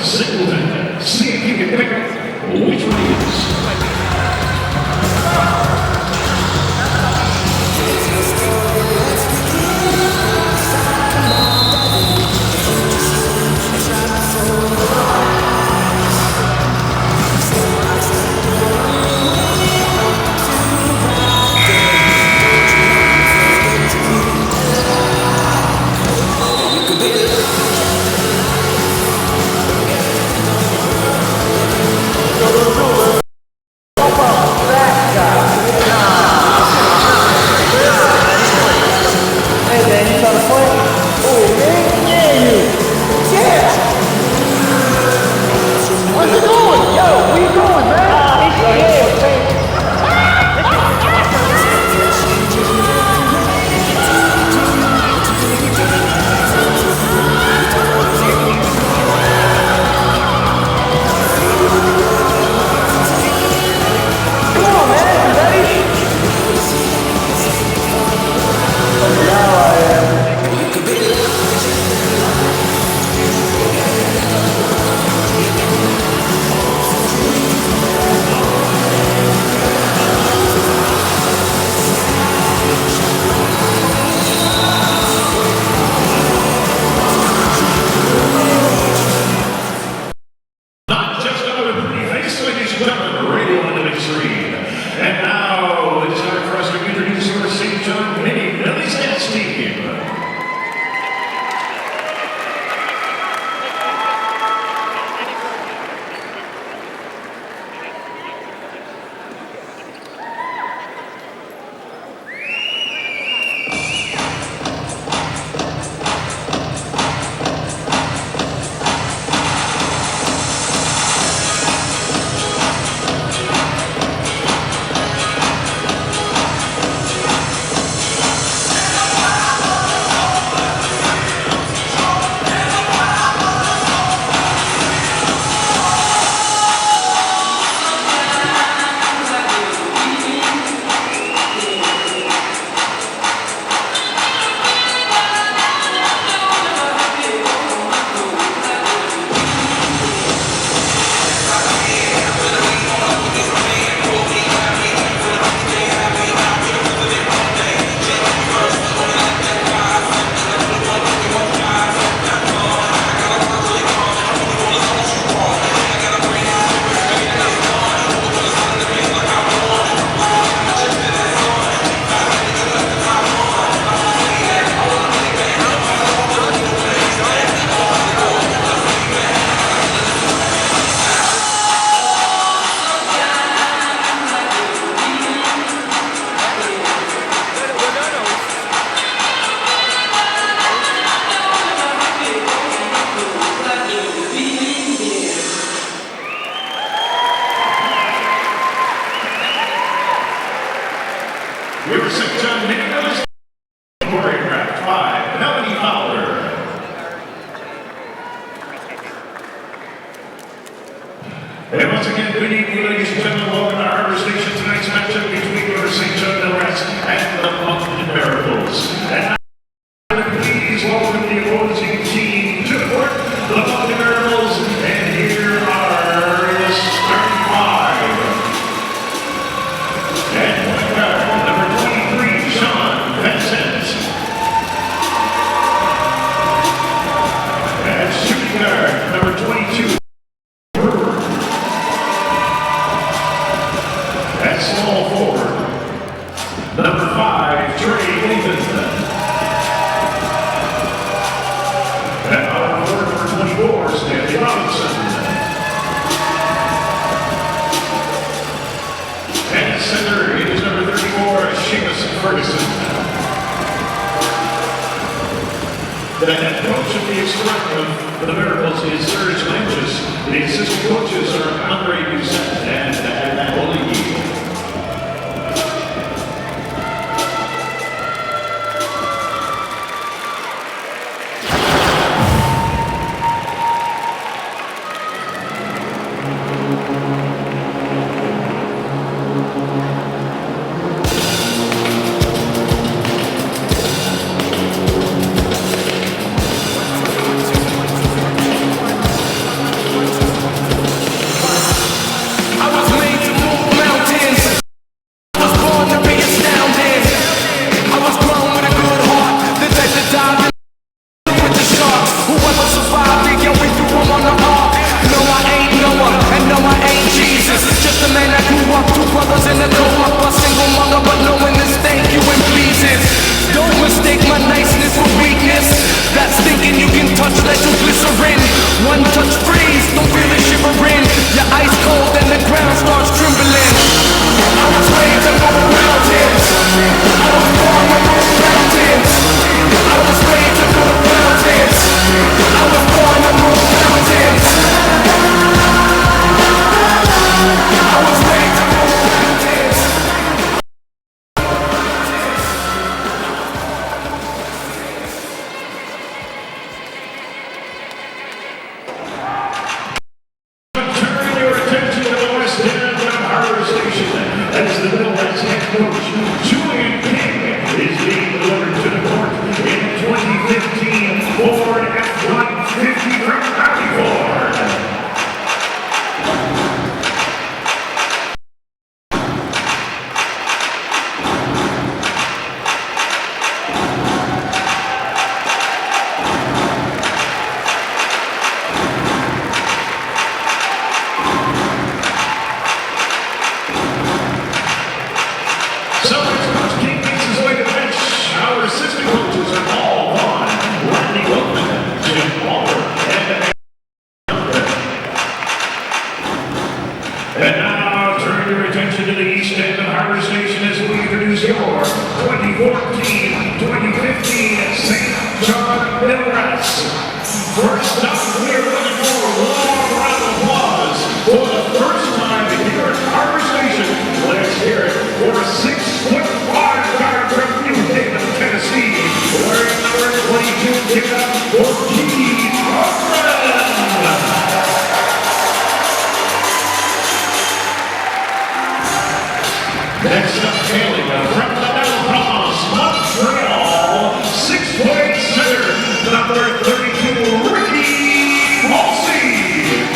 Singleton. See if you can pick which one it is. And once again, good evening, ladies and gentlemen. Welcome to our Harbor Station. Tonight's matchup between your St. John Millrats and the Moncton Miracles. And now, please welcome the opposing team to the court, the Moncton Miracles. And here are the starting five. And point guard, number 23, Sean Vincent. And shooting guard, number 22. Small forward, number 5, Trey Nathan. And power forward, number 24, Stanley Robinson. And center, it is number 34, Seamus Ferguson. The head coach of the Express of the Miracles is Serge Langes. The assistant coaches are Andre Doucette and Oli. Turn your attention to the west end of Harbor Station as the Midwest head coach, Julian King, is being delivered to the court in 2015 Ford F-150 from Valley Ford. And now turn your attention to the east end of Harbor Station as we introduce your 2014-2015 St. John Millrats. First up, we are looking for a long round of applause for the first time here at Harbor Station. Let's hear it for a 6'5" guard from New Haven, Tennessee, wearing number 22. Give it up for Keith Hoffman. Next up, hailing from the Belfast, Montreal, 6'8" center, number 32, Ricky Halsey.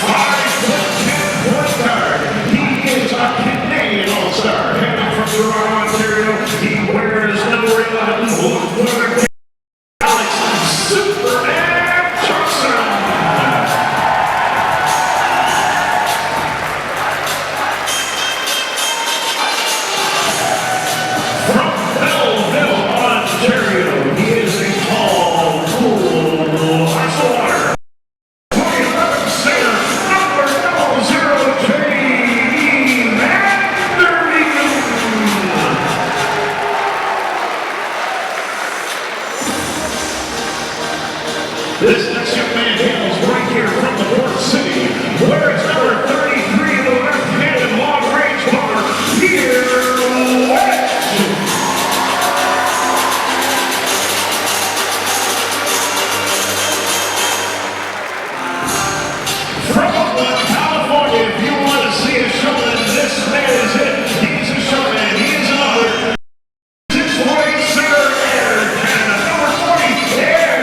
5'10" point guard. He is a Canadian All-Star. Hailing from Toronto, Ontario, he wears number 11. Look for the Alex Superman Johnson. This next young man hails right here from the Port City, where it's number 33 in the left-handed long-range bar, here from Oakland, California. If you want to see a showman, this man is it. He's a showman. He is another 6'8" center air Canada, number 40, Air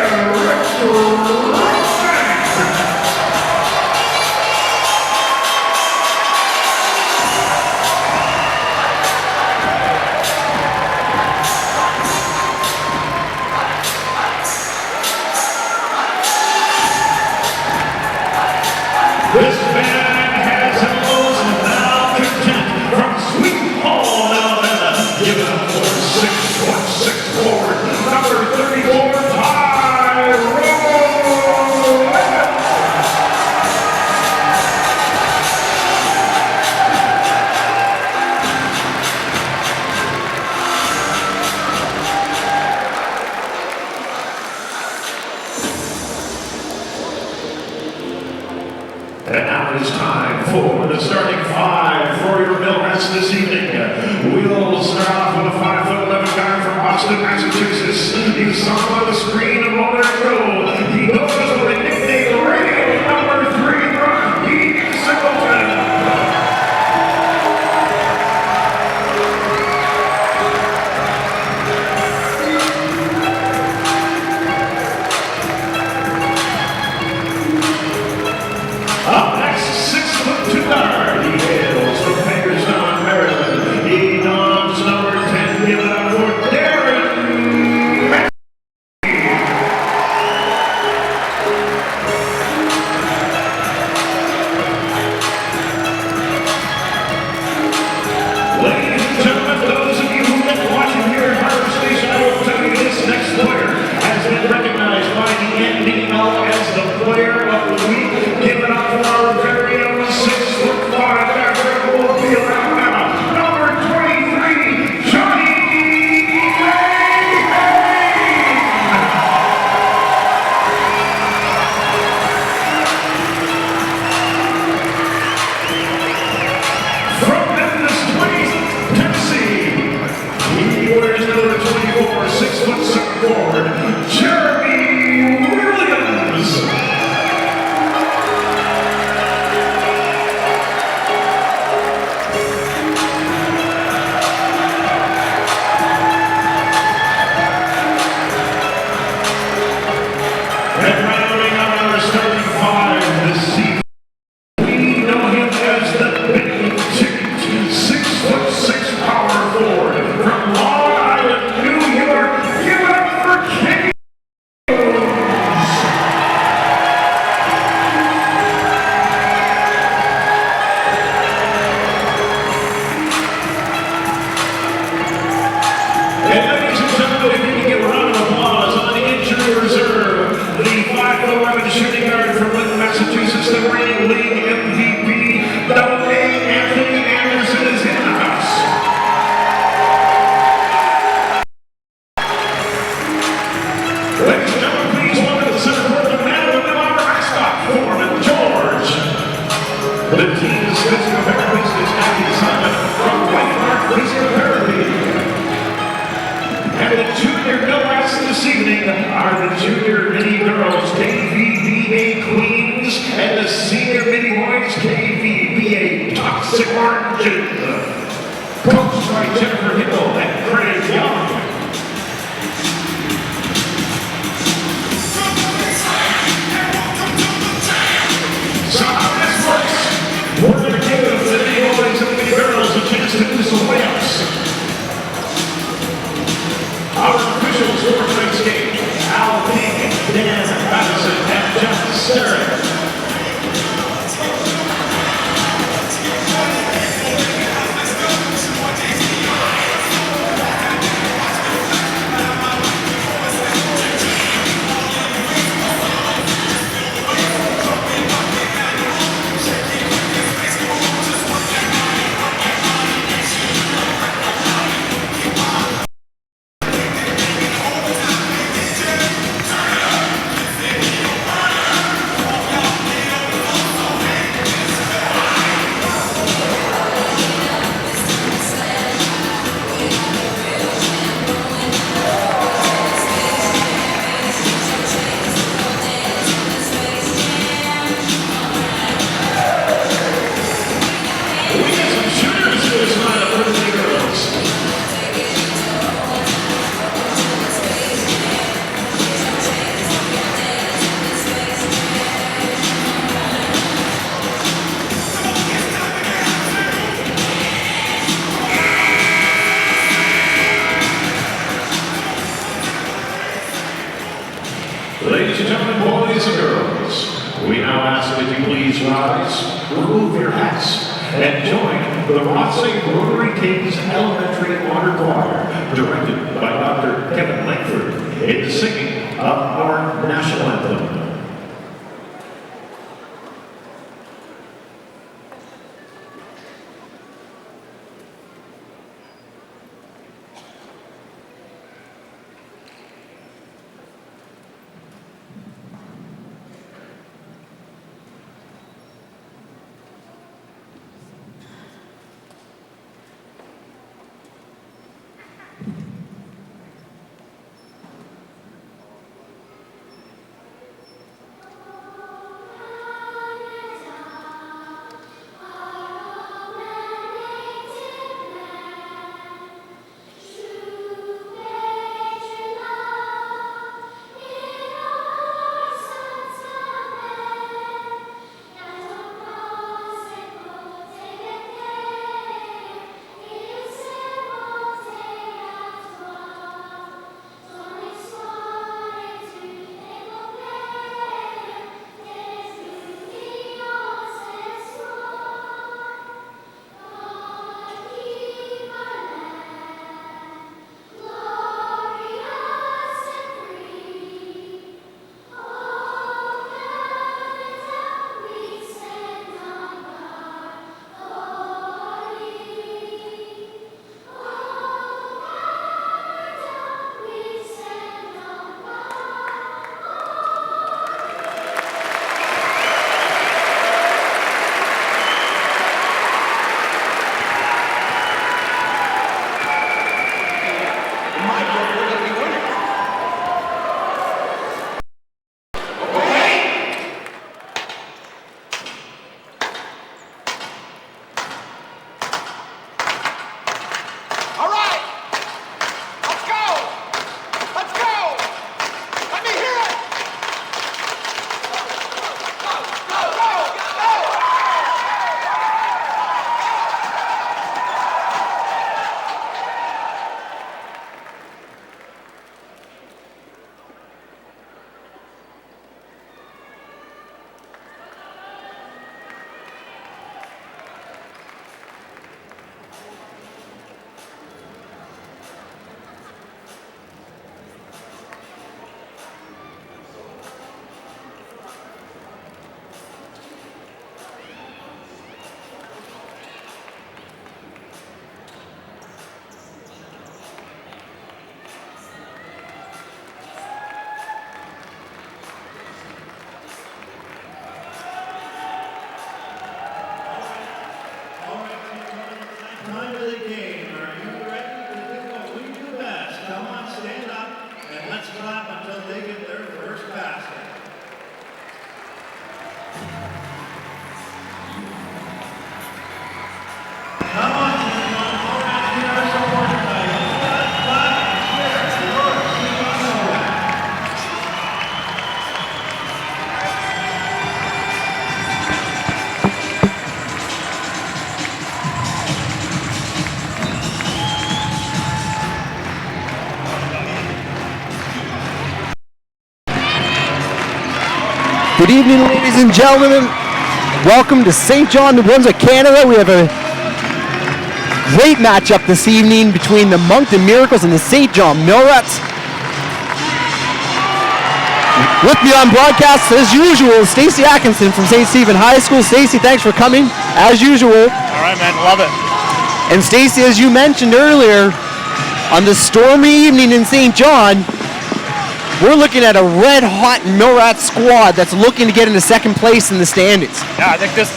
This man has elbows now content from Sweet Home, Alabama. Give it up for 6'6" forward, number 34, And now it is time for the starting five for your Millrats this evening. We'll start off with a 5'11" guy from Boston, Massachusetts. You saw him on the screen a moment ago. He goes with the nickname Radio number 3, Rocky Singleton. Up next, 6'2" guard. He hails from Hagerstown, Maryland. He dons number 10. Give it up for Darren Mackey. And the junior no-acts this evening are the junior mini girls KVBA Queens and the senior mini boys KVBA Toxic Oranges. Coached by Jennifer Hill and Craig Young. So how this works, we're going to give the mini boys and mini girls a chance to do some layups. Our officials for tonight's game, Al Pink, Dan Madison, and Jeff Sterling. Ladies and gentlemen, boys and girls, we now ask that you please rise, remove your hats, and join the Rothsay Rotary Kings Elementary Honor Choir, directed by Dr. Kevin Langford, in the singing of our national anthem. can't stop until they get their first basket. Come on, Good evening, ladies and gentlemen. Welcome to St. John, New Brunswick, Canada. We have a great matchup this evening between the Moncton Miracles and the St. John Millrats. With me on broadcast, as usual, Stacey Atkinson from St. Stephen High School. Stacey, thanks for coming, as usual. All right, man, love it. And Stacey, as you mentioned earlier, on this stormy evening in St. John, we're looking at a red-hot Millrat squad that's looking to get into second place in the standings. Yeah, I think this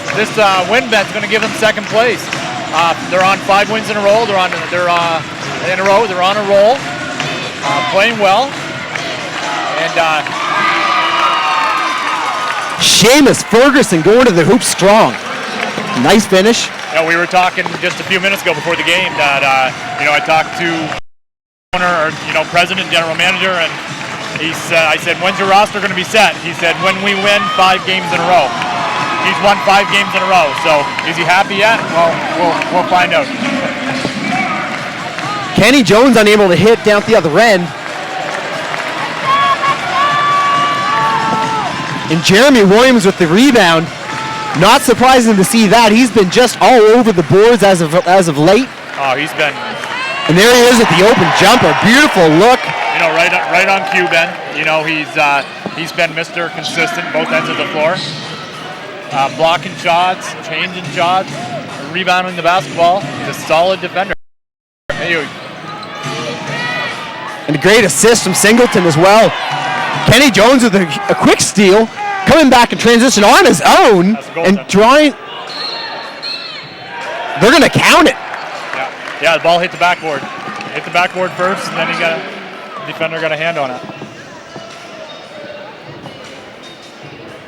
win bet's going to give them second place. They're on 5 wins in a row. They're on a roll, playing well, and Seamus Ferguson going to the hoop strong. Nice finish. Yeah, we were talking just a few minutes ago before the game that I talked to owner, or president, general manager, and I said, when's your roster going to be set? He said, when we win 5 games in a row. He's won 5 games in a row. So is he happy yet? Well, we'll find out. Kenny Jones unable to hit down at the other end. And Jeremy Williams with the rebound. Not surprising to see that. He's been just all over the boards as of late. Oh, he's been. And there he is at the open jumper. Beautiful look. Right on cue, Ben. He's been Mr. Consistent both ends of the floor. Blocking shots, changing shots, rebounding the basketball. He's a solid defender. And a great assist from Singleton as well. Kenny Jones with a quick steal, coming back in transition on his own and drawing. They're going to count it. Yeah, the ball hit the backboard. Hit the backboard first, and then the defender got a hand on it.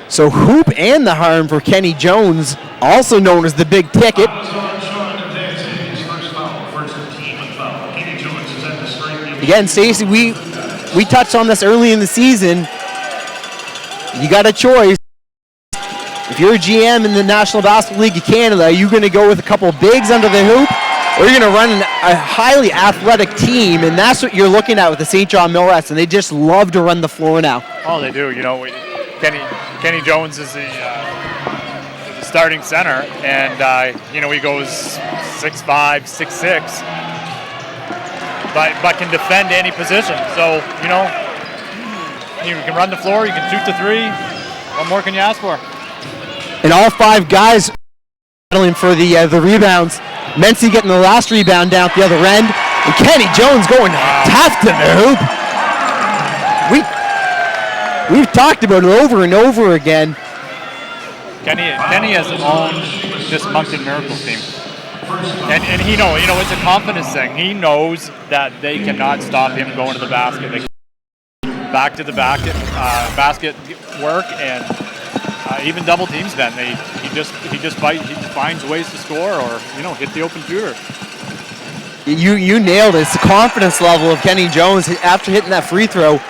So hoop and the harm for Kenny Jones, also known as the big ticket. Again, Stacey, we touched on this early in the season. You got a choice. If you're a GM in the National Basketball League of Canada, are you going to go with a couple of bigs under the hoop, or you're going to run a highly athletic team? And that's what you're looking at with the St. John Millrats, and they just love to run the floor now. Oh, they do. Kenny Jones is the starting center, and he goes 6'5", 6'6", but can defend any position. So you can run the floor, you can shoot the three. What more can you ask for? And all 5 guys battling for the rebounds. Mency getting the last rebound down at the other end, and Kenny Jones going tough to the hoop. We've talked about it over and over again. Kenny has owned this Moncton Miracles team. And he knows, it's a confidence thing. He knows that they cannot stop him going to the basket. Back to the basket work, and even double teams then. He just finds ways to score or, hit the open shooter. You nailed it. It's the confidence level of Kenny Jones after hitting that free throw.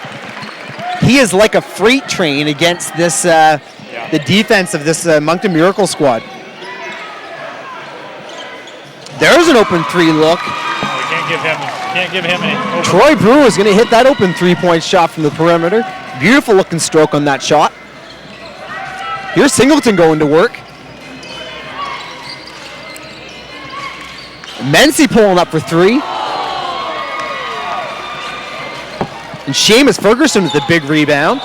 He is like a freight train against this the defense of this Moncton Miracle squad. There's an open 3 look. We can't give him any. Troy Brewer is going to hit that open 3-point shot from the perimeter. Beautiful looking stroke on that shot. Here's Singleton going to work. Mency pulling up for 3. And Seamus Ferguson with the big rebound.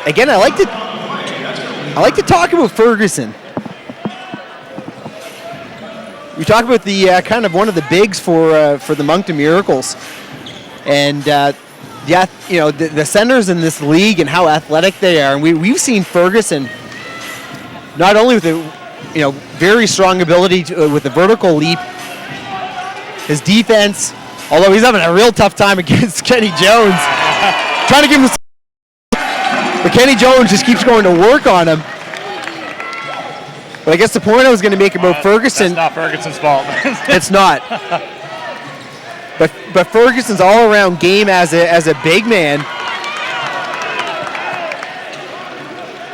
Again, I like to talk about Ferguson. We talk about the kind of one of the bigs for the Moncton Miracles, and the centers in this league and how athletic they are. And we've seen Ferguson not only with a very strong ability with the vertical leap, his defense, Although he's having a real tough time against Kenny Jones. Trying to give him, but Kenny Jones just keeps going to work on him. But I guess the point I was going to make about Ferguson. That's not Ferguson's fault. It's not. But Ferguson's all-around game as a big man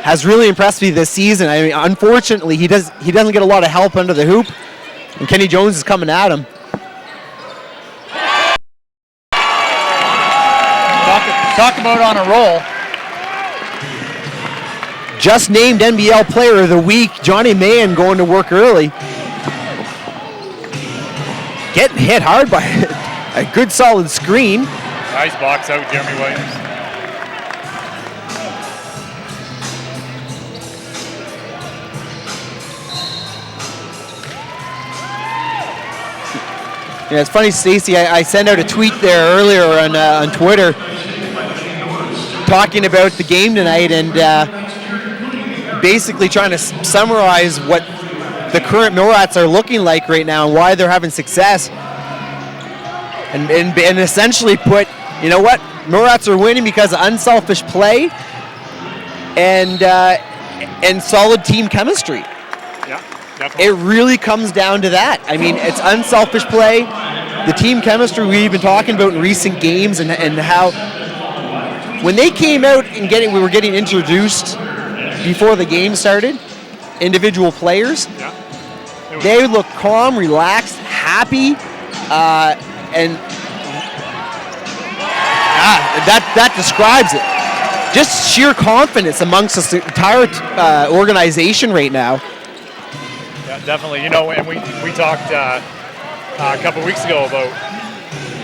has really impressed me this season. I mean, unfortunately, he doesn't get a lot of help under the hoop, and Kenny Jones is coming at him. Talk about on a roll. Just named NBL Player of the Week, Johnny Mahan going to work early. Getting hit hard by a good solid screen. Nice box out, Jeremy Williams. Yeah, it's funny, Stacey. I sent out a tweet there earlier on Twitter talking about the game tonight and basically trying to summarize what the current Millrats are looking like right now and why they're having success. And essentially put, you know what, Millrats are winning because of unselfish play and solid team chemistry. Yeah, definitely. It really comes down to that. I mean, it's unselfish play, the team chemistry we've been talking about in recent games, and how when they came out and we were getting introduced before the game started, individual players, they would look calm, relaxed, happy, and that describes it. Just sheer confidence amongst this entire organization right now. Yeah, definitely. You know, and we talked a couple weeks ago about,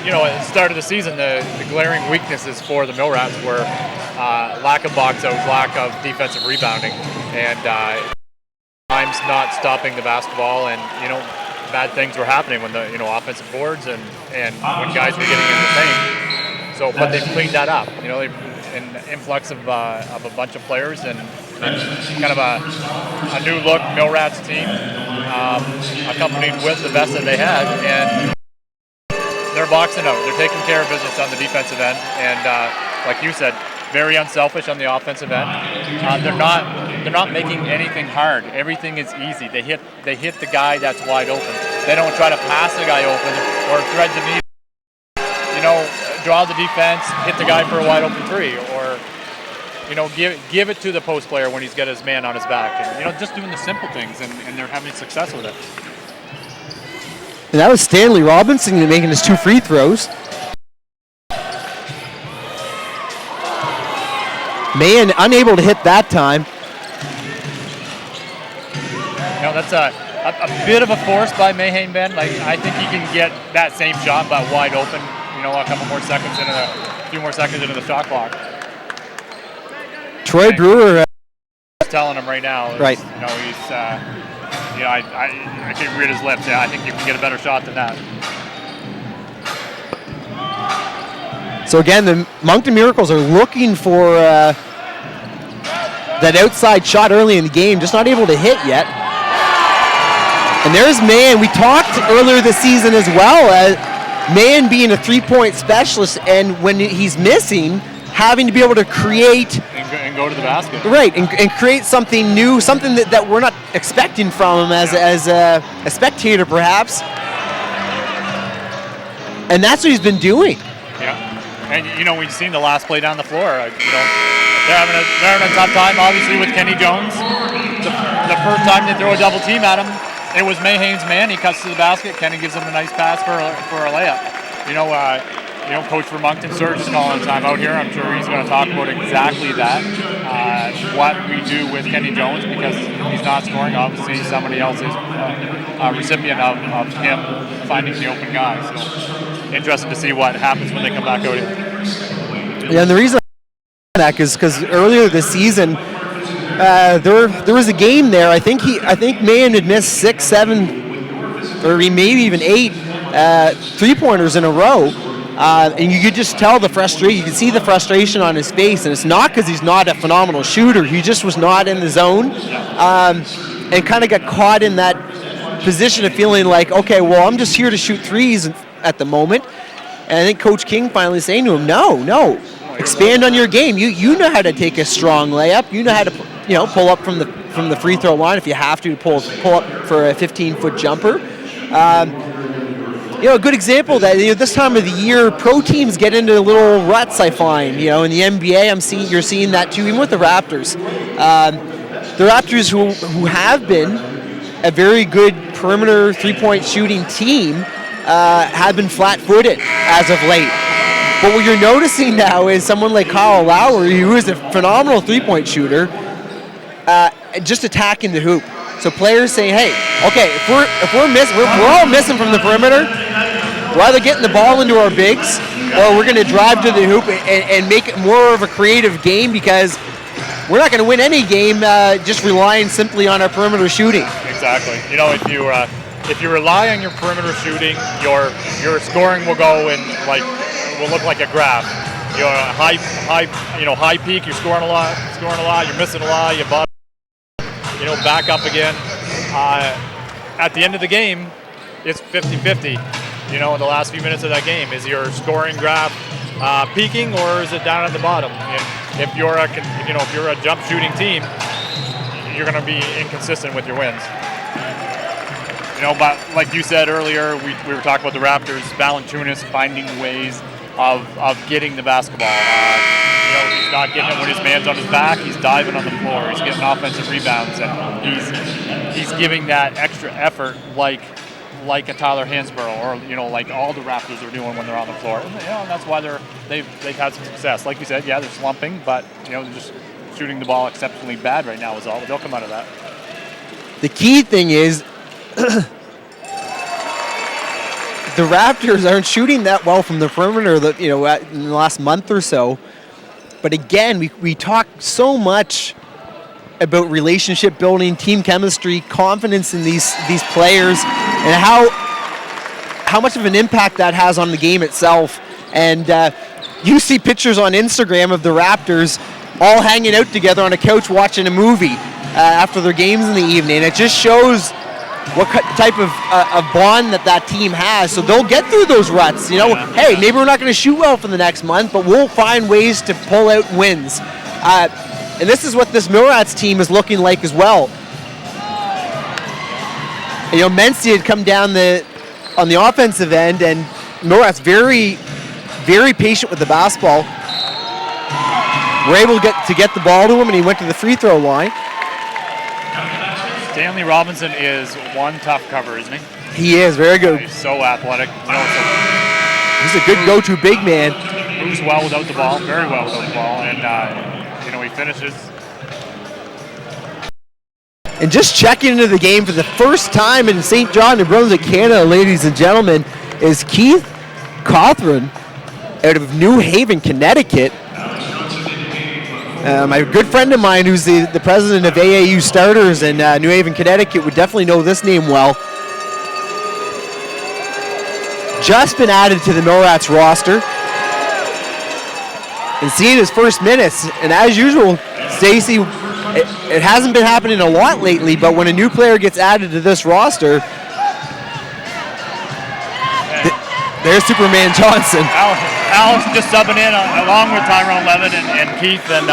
you know, at the start of the season, the glaring weaknesses for the Millrats were lack of box outs, lack of defensive rebounding, and times not stopping the basketball, and, you know, bad things were happening when the, you know, offensive boards and when guys were getting in the paint. So, but they've cleaned that up. You know, an influx of a bunch of players and kind of a new look Millrats team, accompanied with the best that they had, and they're boxing out. They're taking care of business on the defensive end, and like you said, very unselfish on the offensive end. They're not making anything hard. Everything is easy. They hit the guy that's wide open. They don't try to pass the guy open or thread the needle. You know, draw the defense, hit the guy for a wide open three, or, you know, give it to the post player when he's got his man on his back. And, you know, just doing the simple things, and they're having success with it. And that was Stanley Robinson making his 2 free throws. Mahan unable to hit that time. You know, that's a bit of a force by Mahan, Ben. Like, I think he can get that same shot, but wide open. You know, a few more seconds into the shot clock. Troy Brewer. Telling him right now. Right. You know, he's. You know, I can't read his lips. Yeah, I think you can get a better shot than that. So again, the Moncton Miracles are looking for that outside shot early in the game, just not able to hit yet. And there's Mahan. We talked earlier this season as well, Mahan being a three-point specialist, and when he's missing, having to be able to create and go to the basket. Right, and create something new, something that we're not expecting from him as a spectator, perhaps. And that's what he's been doing. Yeah, and you know, we've seen the last play down the floor. You know, they're having a tough time, obviously, with Kenny Jones. The first time they throw a double team at him, it was Mahan's man. He cuts to the basket. Kenny gives him a nice pass for a layup. You know, Coach for Moncton Surge is calling time out here. I'm sure he's going to talk about exactly that, what we do with Kenny Jones, because he's not scoring. Obviously, somebody else is a recipient of him finding the open guy. So, interesting to see what happens when they come back out here. Yeah, and the reason that is because earlier this season, there was a game there. I think Mahan had missed 6, 7, or maybe even 8 3-pointers in a row. And you could just tell the frustration. You could see the frustration on his face, and it's not because he's not a phenomenal shooter. He just was not in the zone, and kind of got caught in that position of feeling like, okay, well, I'm just here to shoot threes at the moment, And I think Coach King finally saying to him, no, expand on your game. You know how to take a strong layup. You know how to pull up from the free throw line if you have to pull up for a 15-foot jumper. A good example that this time of the year, pro teams get into little ruts. I find in the NBA, you're seeing that too, even with the Raptors. The Raptors, who have been a very good perimeter three-point shooting team, have been flat-footed as of late. But what you're noticing now is someone like Kyle Lowry, who is a phenomenal three-point shooter, just attacking the hoop. So players saying, "Hey, okay, if we're all missing from the perimeter, we're either getting the ball into our bigs, or we're going to drive to the hoop and make it more of a creative game because we're not going to win any game just relying simply on our perimeter shooting." Exactly. If you rely on your perimeter shooting, your scoring will go in will look like a graph. High peak, you're scoring a lot, you're missing a lot, you bottom, back up again. At the end of the game, it's 50-50. In the last few minutes of that game, is your scoring graph peaking or is it down at the bottom? If you're a jump shooting team, you're going to be inconsistent with your wins. But like you said earlier, we were talking about the Raptors. Valanciunas finding ways of getting the basketball. He's not getting it when his man's on his back. He's diving on the floor. He's getting offensive rebounds, and he's giving that extra effort like a Tyler Hansborough or like all the Raptors are doing when they're on the floor. And, that's why they've had some success. Like you said, yeah, they're slumping, but they're just shooting the ball exceptionally bad right now. Is all. They'll come out of that. The key thing is, the Raptors aren't shooting that well from the perimeter, in the last month or so. But again, we talk so much about relationship building, team chemistry, confidence in these players, and how much of an impact that has on the game itself. And you see pictures on Instagram of the Raptors all hanging out together on a couch watching a movie after their games in the evening. It just shows what type of bond that team has. So they'll get through those ruts. Hey, maybe we're not going to shoot well for the next month, but we'll find ways to pull out wins. And this is what this Millrats team is looking like as well. Mency had come down on the offensive end, and Millrats very, very patient with the basketball. We're able to get the ball to him, and he went to the free throw line. Stanley Robinson is one tough cover, isn't he? He is very good. He's so athletic. He's a good go-to big man. Moves well without the ball, very well without the ball, and he finishes. And just checking into the game for the first time in St. John, New Brunswick, Canada, ladies and gentlemen, is Keith Cothran out of New Haven, Connecticut. My good friend of mine, who's the president of AAU Starters in New Haven, Connecticut, would definitely know this name well. Just been added to the Millrats roster. And seeing his first minutes, and as usual, Stacey, it hasn't been happening a lot lately, but when a new player gets added to this roster, there's Superman Johnson. Alex just subbing in along with Tyrone Levin and Keith, and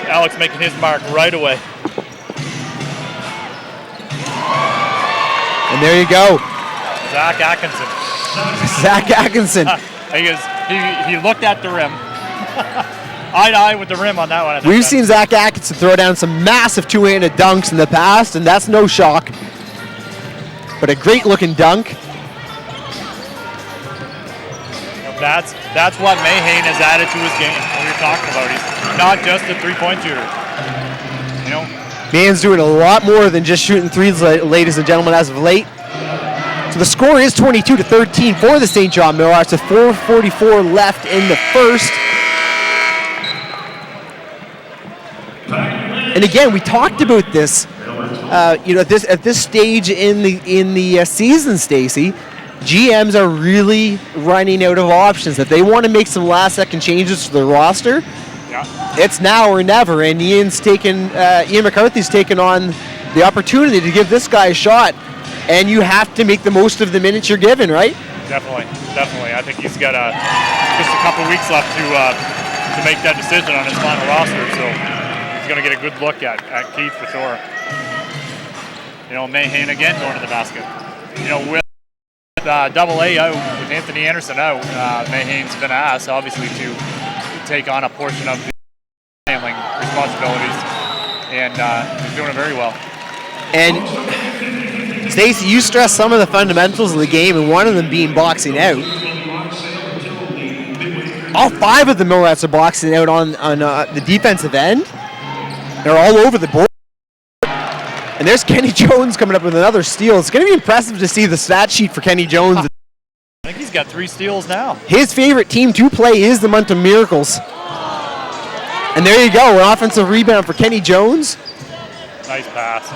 Alex making his mark right away. And there you go. Zach Atkinson. Zach Atkinson. He looked at the rim. Eye to eye with the rim on that one. We've seen Zach Atkinson throw down some massive two-handed dunks in the past, and that's no shock. But a great-looking dunk. That's what Mayhane has added to his game. What you're talking about. He's not just a three-point shooter. Man's doing a lot more than just shooting threes, ladies and gentlemen, as of late. So the score is 22-13 for the St. John Millrats, with 4:44 left in the first. And again, we talked about this, at this stage in the season, Stacey. GMs are really running out of options. If they want to make some last-second changes to their roster, it's now or never. And Ian McCarthy's taken on the opportunity to give this guy a shot, and you have to make the most of the minutes you're given, right? Definitely. I think he's got just a couple weeks left to make that decision on his final roster. So he's going to get a good look at Keith for sure. Mayhane again going to the basket. With Double A out, with Anthony Anderson out, Mayhane's been asked obviously to take on a portion of the handling responsibilities, and he's doing it very well. And Stacey, you stressed some of the fundamentals of the game, and one of them being boxing out. All 5 of the Millrats are boxing out on the defensive end. They're all over the board. And there's Kenny Jones coming up with another steal. It's going to be impressive to see the stat sheet for Kenny Jones. I think he's got 3 steals now. His favorite team to play is the Moncton Miracles. And there you go, an offensive rebound for Kenny Jones. Nice pass.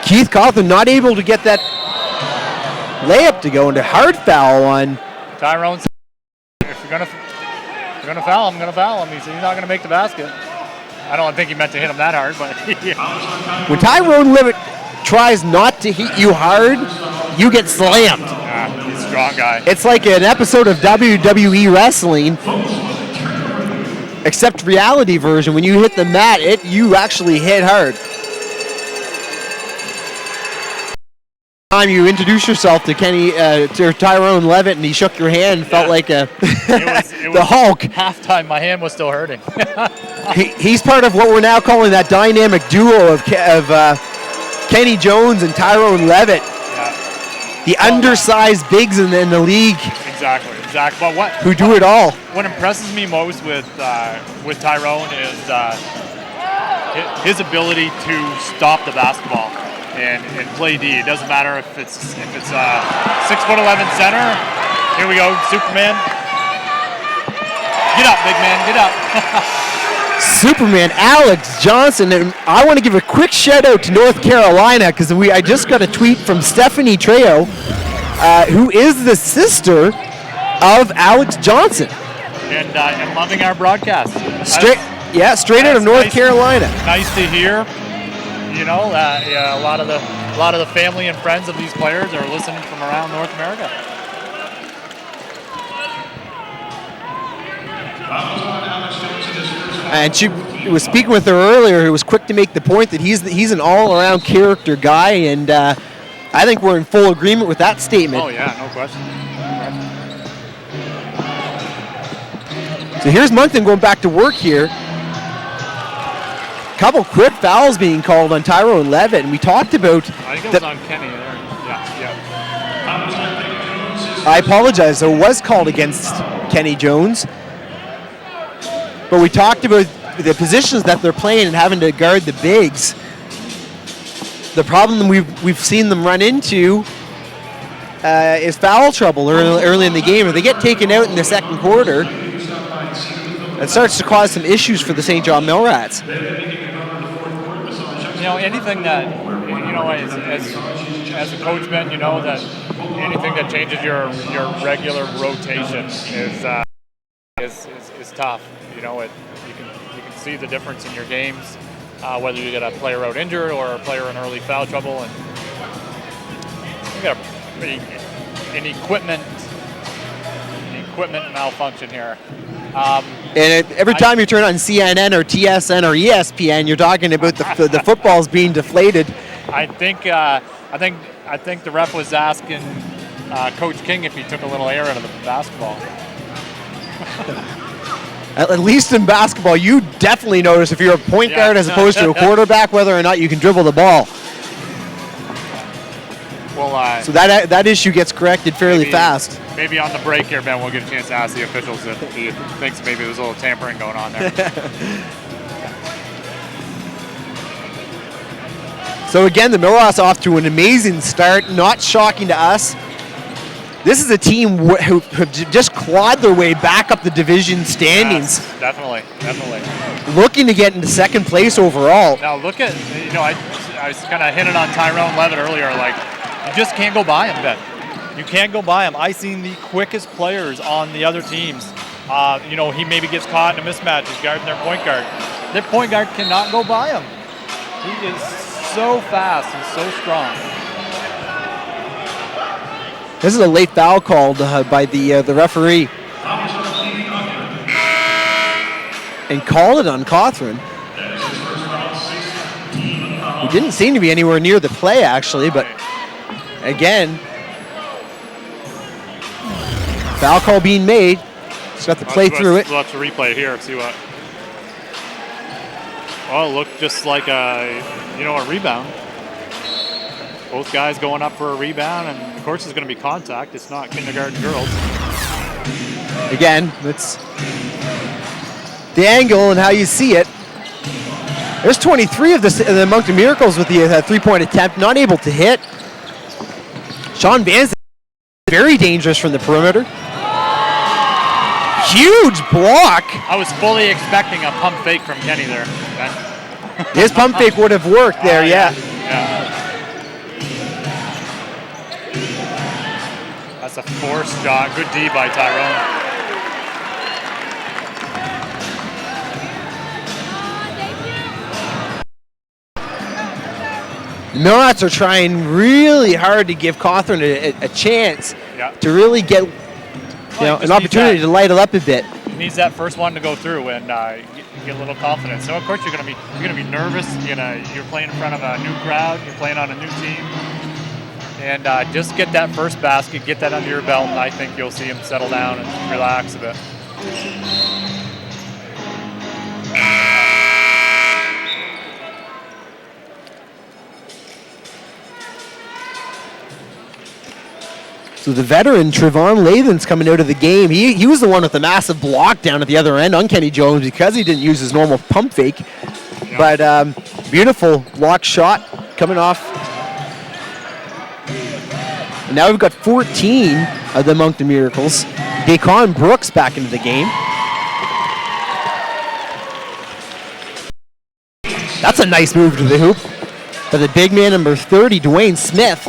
Keith Cawthon not able to get that layup to go into hard foul on Tyrone. If you're gonna foul him, He's not gonna make the basket. I don't think he meant to hit him that hard, but when Tyrone Levitt tries not to hit you hard, you get slammed. He's a strong guy. It's like an episode of WWE wrestling, except reality version. When you hit the mat, you actually hit hard. Time you introduced yourself to to Tyrone Levitt, and he shook your hand, felt like the Hulk. Halftime, my hand was still hurting. He's part of what we're now calling that dynamic duo of Kenny Jones and Tyrone Levitt, the undersized bigs in the league. Exactly. But who do it all? What impresses me most with Tyrone is his ability to stop the basketball and play D. It doesn't matter if it's 6'11" center. Here we go, Superman. Get up, big man, get up. Superman Alex Johnson, and I want to give a quick shout out to North Carolina because I just got a tweet from Stephanie Trejo, who is the sister of Alex Johnson. And loving our broadcast. Straight out of North Carolina. Nice to hear. A lot of the family and friends of these players are listening from around North America. And she was speaking with her earlier, who was quick to make the point that he's an all-around character guy, and I think we're in full agreement with that statement. Oh yeah, no question. So here's Moncton going back to work here. Couple quick fouls being called on Tyrone Levitt, and we talked about. I think it was on Kenny there. Yeah. I apologize. So it was called against Kenny Jones, but we talked about the positions that they're playing and having to guard the bigs. The problem we've seen them run into is foul trouble early in the game. If they get taken out in the second quarter, it starts to cause some issues for the St. John Millrats. Anything that, as a coach, Ben, that anything that changes your regular rotation is tough. You can see the difference in your games, whether you get a player out injured or a player in early foul trouble, and you got an equipment malfunction here. And every time you turn on CNN or TSN or ESPN, you're talking about the footballs being deflated. I think the ref was asking Coach King if he took a little air out of the basketball. At least in basketball, you definitely notice if you're a point guard as opposed to a quarterback, whether or not you can dribble the ball. Well, so that issue gets corrected fairly fast. Maybe on the break here, Ben, we'll get a chance to ask the officials if he thinks maybe there's a little tampering going on there. So again, the Millrats off to an amazing start. Not shocking to us. This is a team who have just clawed their way back up the division standings. Yes, definitely. Looking to get into second place overall. Now look at, I was kind of hinting on Tyrone Levitt earlier, like, you just can't go by him, Ben. You can't go by him. I seen the quickest players on the other teams. He maybe gets caught in a mismatch. He's guarding their point guard. Their point guard cannot go by him. He is so fast and so strong. This is a late foul called by the referee. And called it on Cawthron. He didn't seem to be anywhere near the play, actually, but again, foul call being made. Just got to play through it. We'll have to replay it here, see what. Well, it looked just like a rebound. Both guys going up for a rebound, and of course it's going to be contact. It's not kindergarten girls. Again, it's the angle and how you see it. There's 23 of the Moncton Miracles with the three-point attempt, not able to hit. Sean Vance, very dangerous from the perimeter. Huge block. I was fully expecting a pump fake from Kenny there. His pump fake would have worked there, yeah. That's a forced shot. Good D by Tyrone. Millrats are trying really hard to give Cawthron a chance to really get an opportunity to light it up a bit. He needs that first one to go through and get a little confidence. So of course you're gonna be nervous. You're playing in front of a new crowd. You're playing on a new team, and just get that first basket, get that under your belt, and I think you'll see him settle down and relax a bit. So the veteran, Trevon Lathan's coming out of the game. He was the one with the massive block down at the other end on Kenny Jones because he didn't use his normal pump fake. But beautiful block shot coming off. And now we've got 14 of the Moncton Miracles. Descon Brooks back into the game. That's a nice move to the hoop. For the big man, number 30, Dwayne Smith.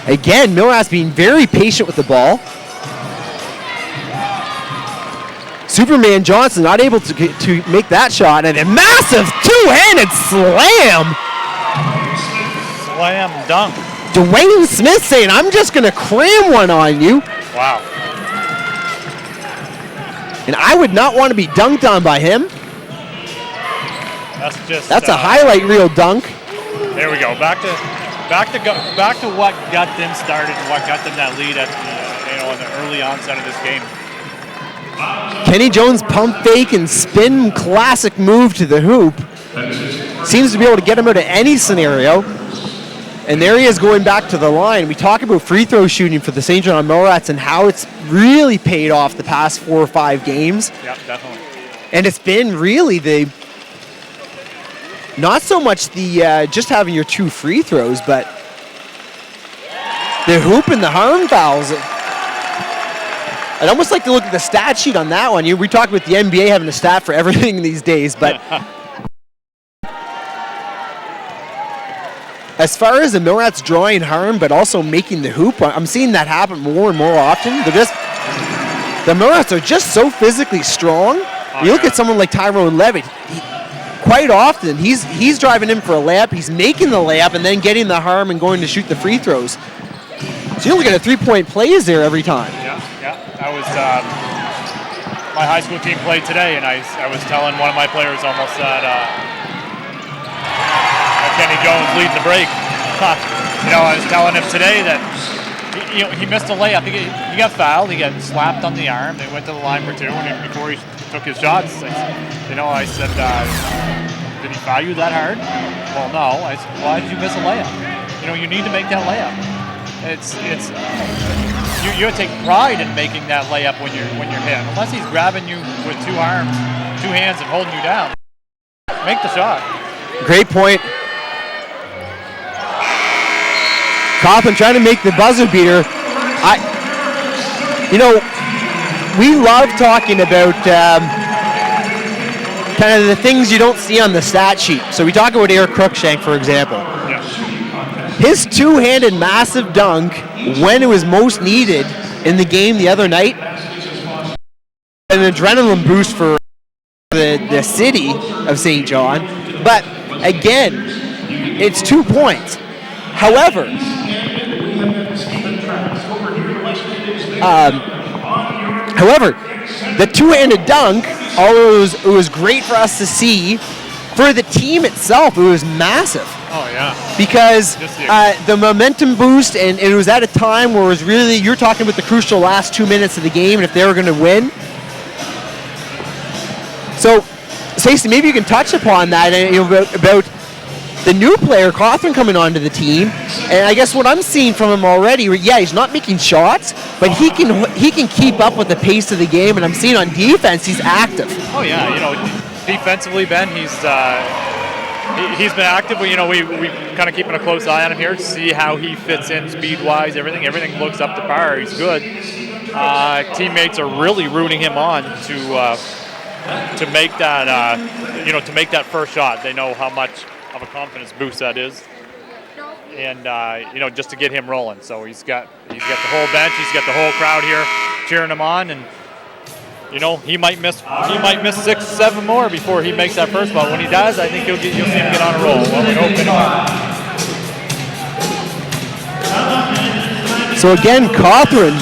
Again, Millrats being very patient with the ball. Superman Johnson not able to make that shot, and a massive two-handed slam. Slam dunk. Dwayne Smith saying, I'm just going to cram one on you. Wow. And I would not want to be dunked on by him. That's a highlight reel dunk. There we go. Back to what got them started and what got them that lead at the early onset of this game. Kenny Jones pump fake and spin classic move to the hoop. Seems to be able to get him out of any scenario. And there he is going back to the line. We talk about free throw shooting for the St. John Millrats and how it's really paid off the past 4 or 5 games. Yeah, definitely. And it's been really not so much the just having your 2 free throws, but the hoop and the harm fouls. I'd almost like to look at the stat sheet on that one. We talk about the NBA having a stat for everything these days, but as far as the Millrats drawing harm, but also making the hoop, I'm seeing that happen more and more often. The Millrats are just so physically strong. You look at someone like Tyrone Levitt. Quite often, he's driving in for a layup, he's making the layup, and then getting the harm and going to shoot the free throws. So you're looking at 3-point plays there every time. Yeah. I was my high school team played today, and I was telling one of my players almost that Kenny Jones leading the break. I was telling him today that he missed a layup. He got fouled. He got slapped on the arm. They went to the line for 2, and before he took his shots, I said, did he foul you that hard? Well, no. I said, why did you miss a layup? You need to make that layup. You have to take pride in making that layup when you're hit. Unless he's grabbing you with 2 arms, 2 hands, and holding you down, make the shot. Great point. Cawthron trying to make the buzzer beater. We love talking about kind of the things you don't see on the stat sheet. So we talk about Eric Cruikshank, for example. Yeah. His 2-handed massive dunk, when it was most needed in the game the other night, an adrenaline boost for the city of St. John. But again, it's 2 points. However, the two-handed dunk, although it was great for us to see, for the team itself, it was massive. Oh, yeah. Because the momentum boost, and it was at a time where it was really, you're talking about the crucial last 2 minutes of the game and if they were going to win. So, Stacey, maybe you can touch upon that and about the new player, Cawthron, coming onto the team. And I guess what I'm seeing from him already, yeah, he's not making shots, but he can keep up with the pace of the game. And I'm seeing on defense, he's active. Oh, yeah. Defensively, Ben, he's been active. We kind of keeping a close eye on him here to see how he fits in speed-wise. Everything looks up to par. He's good. Teammates are really rooting him on to make that to make that first shot. They know how much of a confidence boost that is, and just to get him rolling. So he's got the whole bench, he's got the whole crowd here cheering him on, and he might miss 6, 7 more before he makes that first. But when he does, I think you'll see him get on a roll. Well, we hope anyway. So again, Cawthron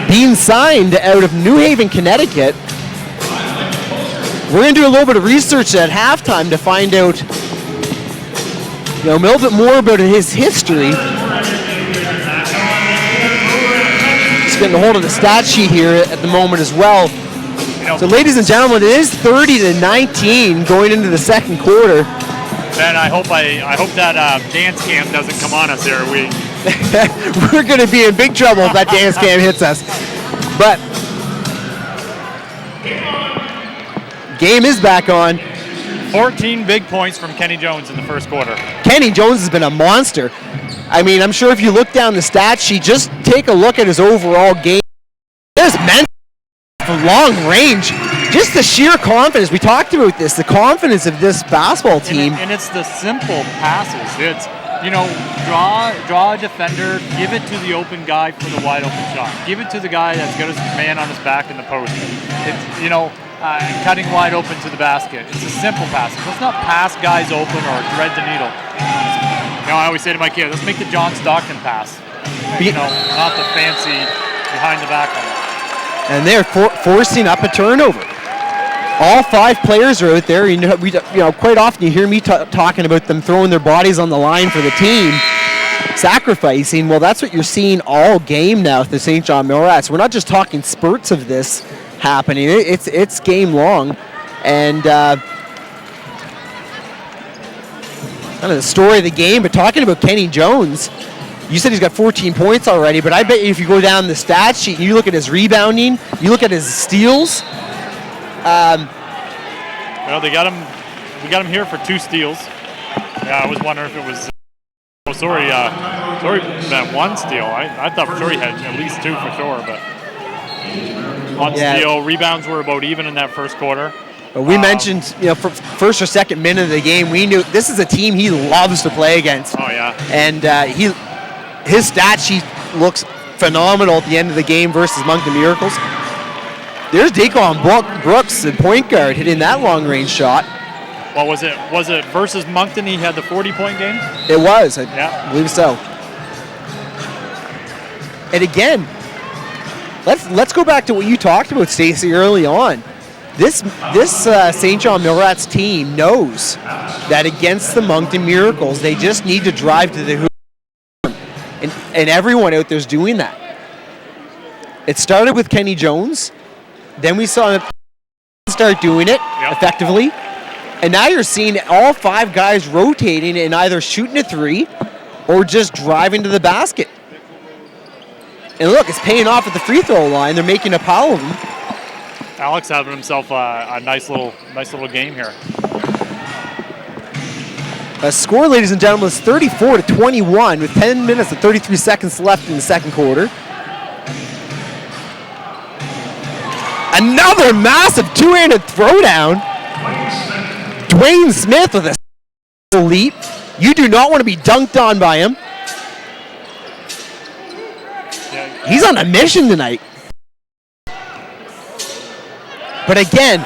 being signed out of New Haven, Connecticut. We're going to do a little bit of research at halftime to find out a little bit more about his history. Just getting a hold of the stat sheet here at the moment as well. So ladies and gentlemen, it is 30-19 going into the second quarter. Ben, I hope that dance cam doesn't come on us here. We're going to be in big trouble if that dance cam hits us. But game is back on. 14 big points from Kenny Jones in the first quarter. Kenny Jones has been a monster. I mean, I'm sure if you look down the stat sheet, just take a look at his overall game. There's mental for long range. Just the sheer confidence. We talked about this, the confidence of this basketball team. And it's the simple passes. It's, draw a defender, give it to the open guy for the wide open shot. Give it to the guy that's got his man on his back in the post. It's, cutting wide open to the basket. It's a simple pass. Let's not pass guys open or thread the needle. I always say to my kids, let's make the John Stockton pass. Not the fancy behind the back one. And they're forcing up a turnover. All 5 players are out there. Quite often you hear me talking about them throwing their bodies on the line for the team, sacrificing. Well, that's what you're seeing all game now with the St. John Millrats. We're not just talking spurts of this happening. It's game long, and kind of the story of the game. But talking about Kenny Jones, you said he's got 14 points already, but I bet you if you go down the stat sheet and you look at his rebounding, you look at his steals. We got him here for 2 steals. Yeah, I was wondering if it was. Sorry, that 1 steal. I thought for sure he had at least 2 for sure, but. 1 steal. Rebounds were about even in that first quarter. But we mentioned, for first or second minute of the game, we knew this is a team he loves to play against. Oh yeah. And his stat sheet looks phenomenal at the end of the game versus Moncton Miracles. There's Daquan Brooks, the point guard, hitting that long range shot. Well, was it versus Moncton? He had the 40-point game. It was. I believe so. And again, let's go back to what you talked about, Stacey, early on. This St. John Millrats team knows that against the Moncton Miracles, they just need to drive to the hoop, and everyone out there's doing that. It started with Kenny Jones, then we saw him start doing it effectively, and now you're seeing all 5 guys rotating and either shooting a 3 or just driving to the basket. And look, it's paying off at the free throw line. They're making a pile of them. Alex having himself a nice little game here. The score, ladies and gentlemen, is 34-21 with 10 minutes and 33 seconds left in the second quarter. Another massive two-handed throwdown. Dwayne Smith with a leap. You do not want to be dunked on by him. He's on a mission tonight. But again,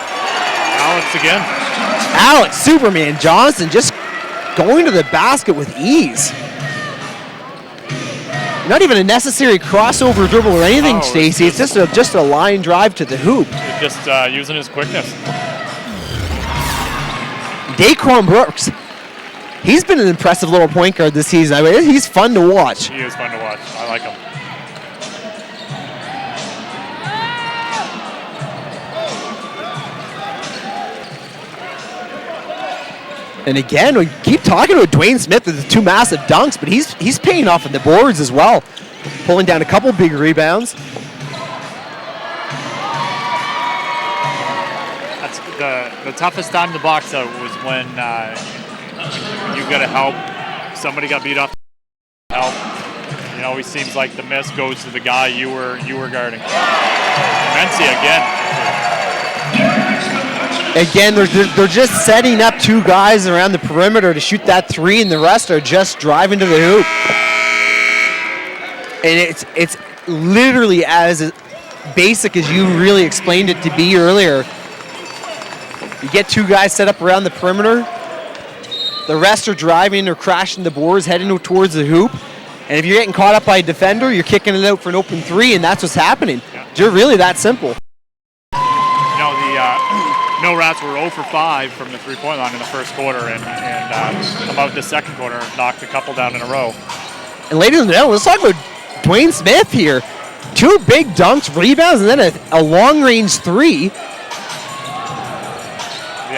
Alex Superman Johnson just going to the basket with ease. Not even a necessary crossover dribble or anything, No, Stacey. It's just a line drive to the hoop. Just using his quickness. Daquan Brooks, he's been an impressive little point guard this season. I mean, he's fun to watch. He is fun to watch. I like him. And again, we keep talking about Dwayne Smith with the 2 massive dunks, but he's paying off on the boards as well, pulling down a couple big rebounds. That's the toughest time to box out was when you got to help. Somebody got beat off. Help. It always seems like the miss goes to the guy you were guarding. Mency again. Again, they're just setting up 2 guys around the perimeter to shoot that 3, and the rest are just driving to the hoop. And it's literally as basic as you really explained it to be earlier. You get 2 guys set up around the perimeter. The rest are driving or crashing the boards, heading towards the hoop. And if you're getting caught up by a defender, you're kicking it out for an open 3, and that's what's happening. Yeah. You're really that simple. The Mill Rats were 0 for 5 from the three-point line in the first quarter, and come out the second quarter, knocked a couple down in a row. And ladies and gentlemen, let's talk about Dwayne Smith here. 2 big dunks, rebounds, and then a long-range 3. The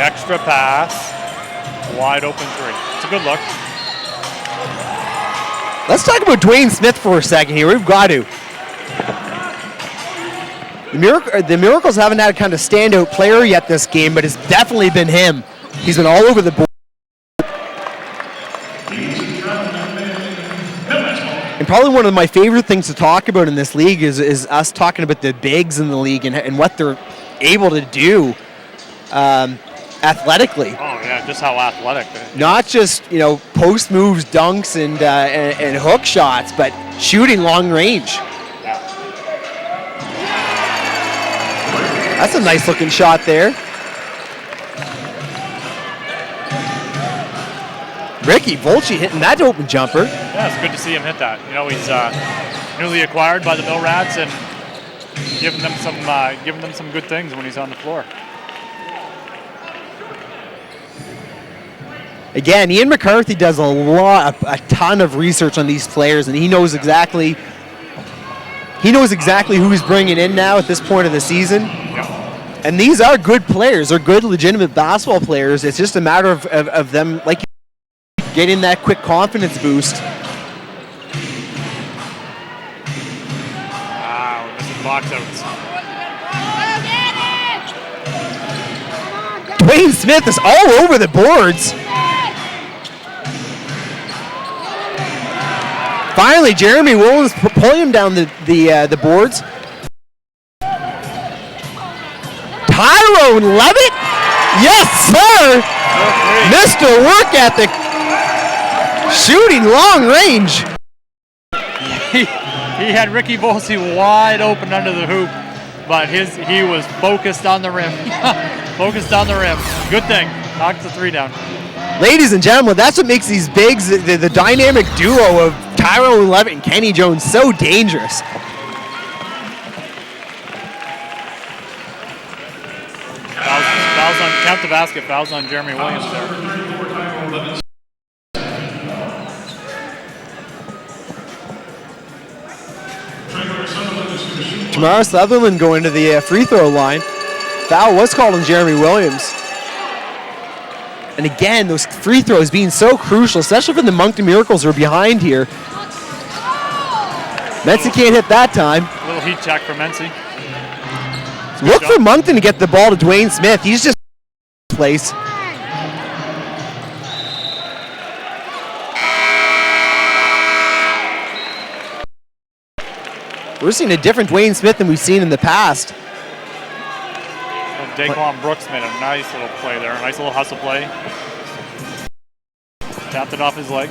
extra pass, wide open 3. It's a good look. Let's talk about Dwayne Smith for a second here. We've got to. The Miracles haven't had a kind of standout player yet this game, but it's definitely been him. He's been all over the board. And probably one of my favorite things to talk about in this league is us talking about the bigs in the league and what they're able to do athletically. Oh yeah, just how athletic. Not just post moves, dunks, and hook shots, but shooting long range. That's a nice looking shot there. Ricky Volchi hitting that open jumper. Yeah, it's good to see him hit that. He's newly acquired by the Mill Rats and giving them some good things when he's on the floor. Again, Ian McCarthy does a ton of research on these players, and he knows exactly who he's bringing in now at this point of the season. Yeah. And these are good players. They're good, legitimate basketball players. It's just a matter of them, like, getting that quick confidence boost. Wow, missing box outs. Dwayne Smith is all over the boards. Finally, Jeremy Williams pulling him down the boards. Tyrone Levitt? Yes, sir! Mr. Work Ethic. Shooting long range. He had Ricky Volsi wide open under the hoop, but he was focused on the rim. Focused on the rim. Good thing. Knocked the 3 down. Ladies and gentlemen, that's what makes these bigs, the dynamic duo of Tyrone Levitt and Kenny Jones, so dangerous. Fouls on, count the basket, fouls on Jeremy Williams there. Tamara Sutherland going to the free throw line. Foul was called on Jeremy Williams. And again, those free throws being so crucial, especially for the Moncton Miracles who are behind here. Mency can't hit that time. A little heat check for Mency. Look for Moncton to get the ball to Dwayne Smith. He's just place. We're seeing a different Dwayne Smith than we've seen in the past. Daquan Brooks made a nice little play there. Nice little hustle play. Tapped it off his leg.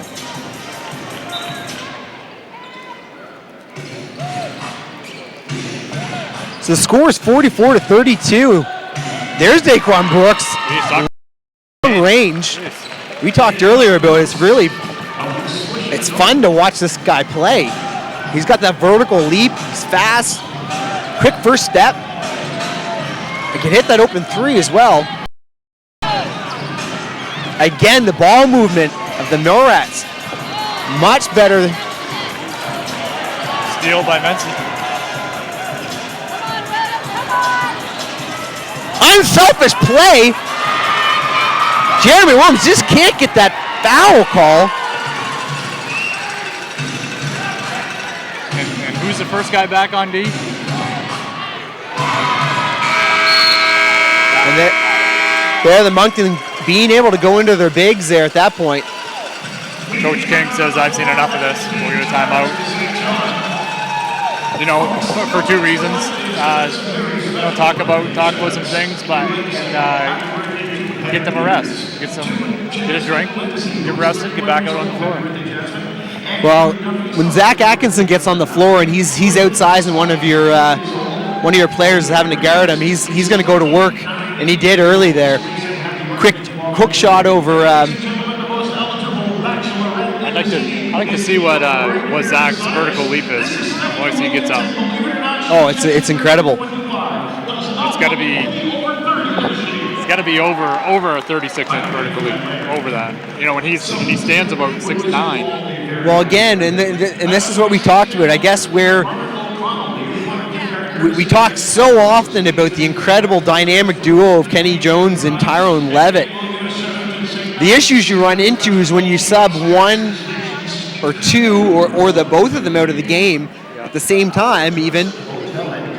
So the score is 44-32. There's Daquan Brooks. Long range. Jeez. we talked earlier about it's fun to watch this guy play. He's got that vertical leap. He's fast, quick first step. He can hit that open three as well. Again, the ball movement of the Millrats, much better. Steal by Mency. Unselfish play. Jeremy Williams just can't get that foul call. And who's the first guy back on D? And there, the Moncton being able to go into their bigs there at that point. Coach King says, I've seen enough of this. We'll get a timeout. You know, for two reasons. Talk about some things, but get them a rest. Get a drink, get rested, get back out on the floor. Well, when Zach Atkinson gets on the floor and he's outsizing one of your players having to guard him, he's going to go to work, and he did early there. Quick hook shot over. I'd like to see what Zach's vertical leap is once he gets up. Oh, it's incredible. It's got to be over a 36-inch vertical leap, over that. You know, when he stands about 6'9". Well, again, and this is what we talked about. I guess where we talk so often about the incredible dynamic duo of Kenny Jones and Tyrone Levitt. The issues you run into is when you sub one or two or both of them out of the game at the same time even.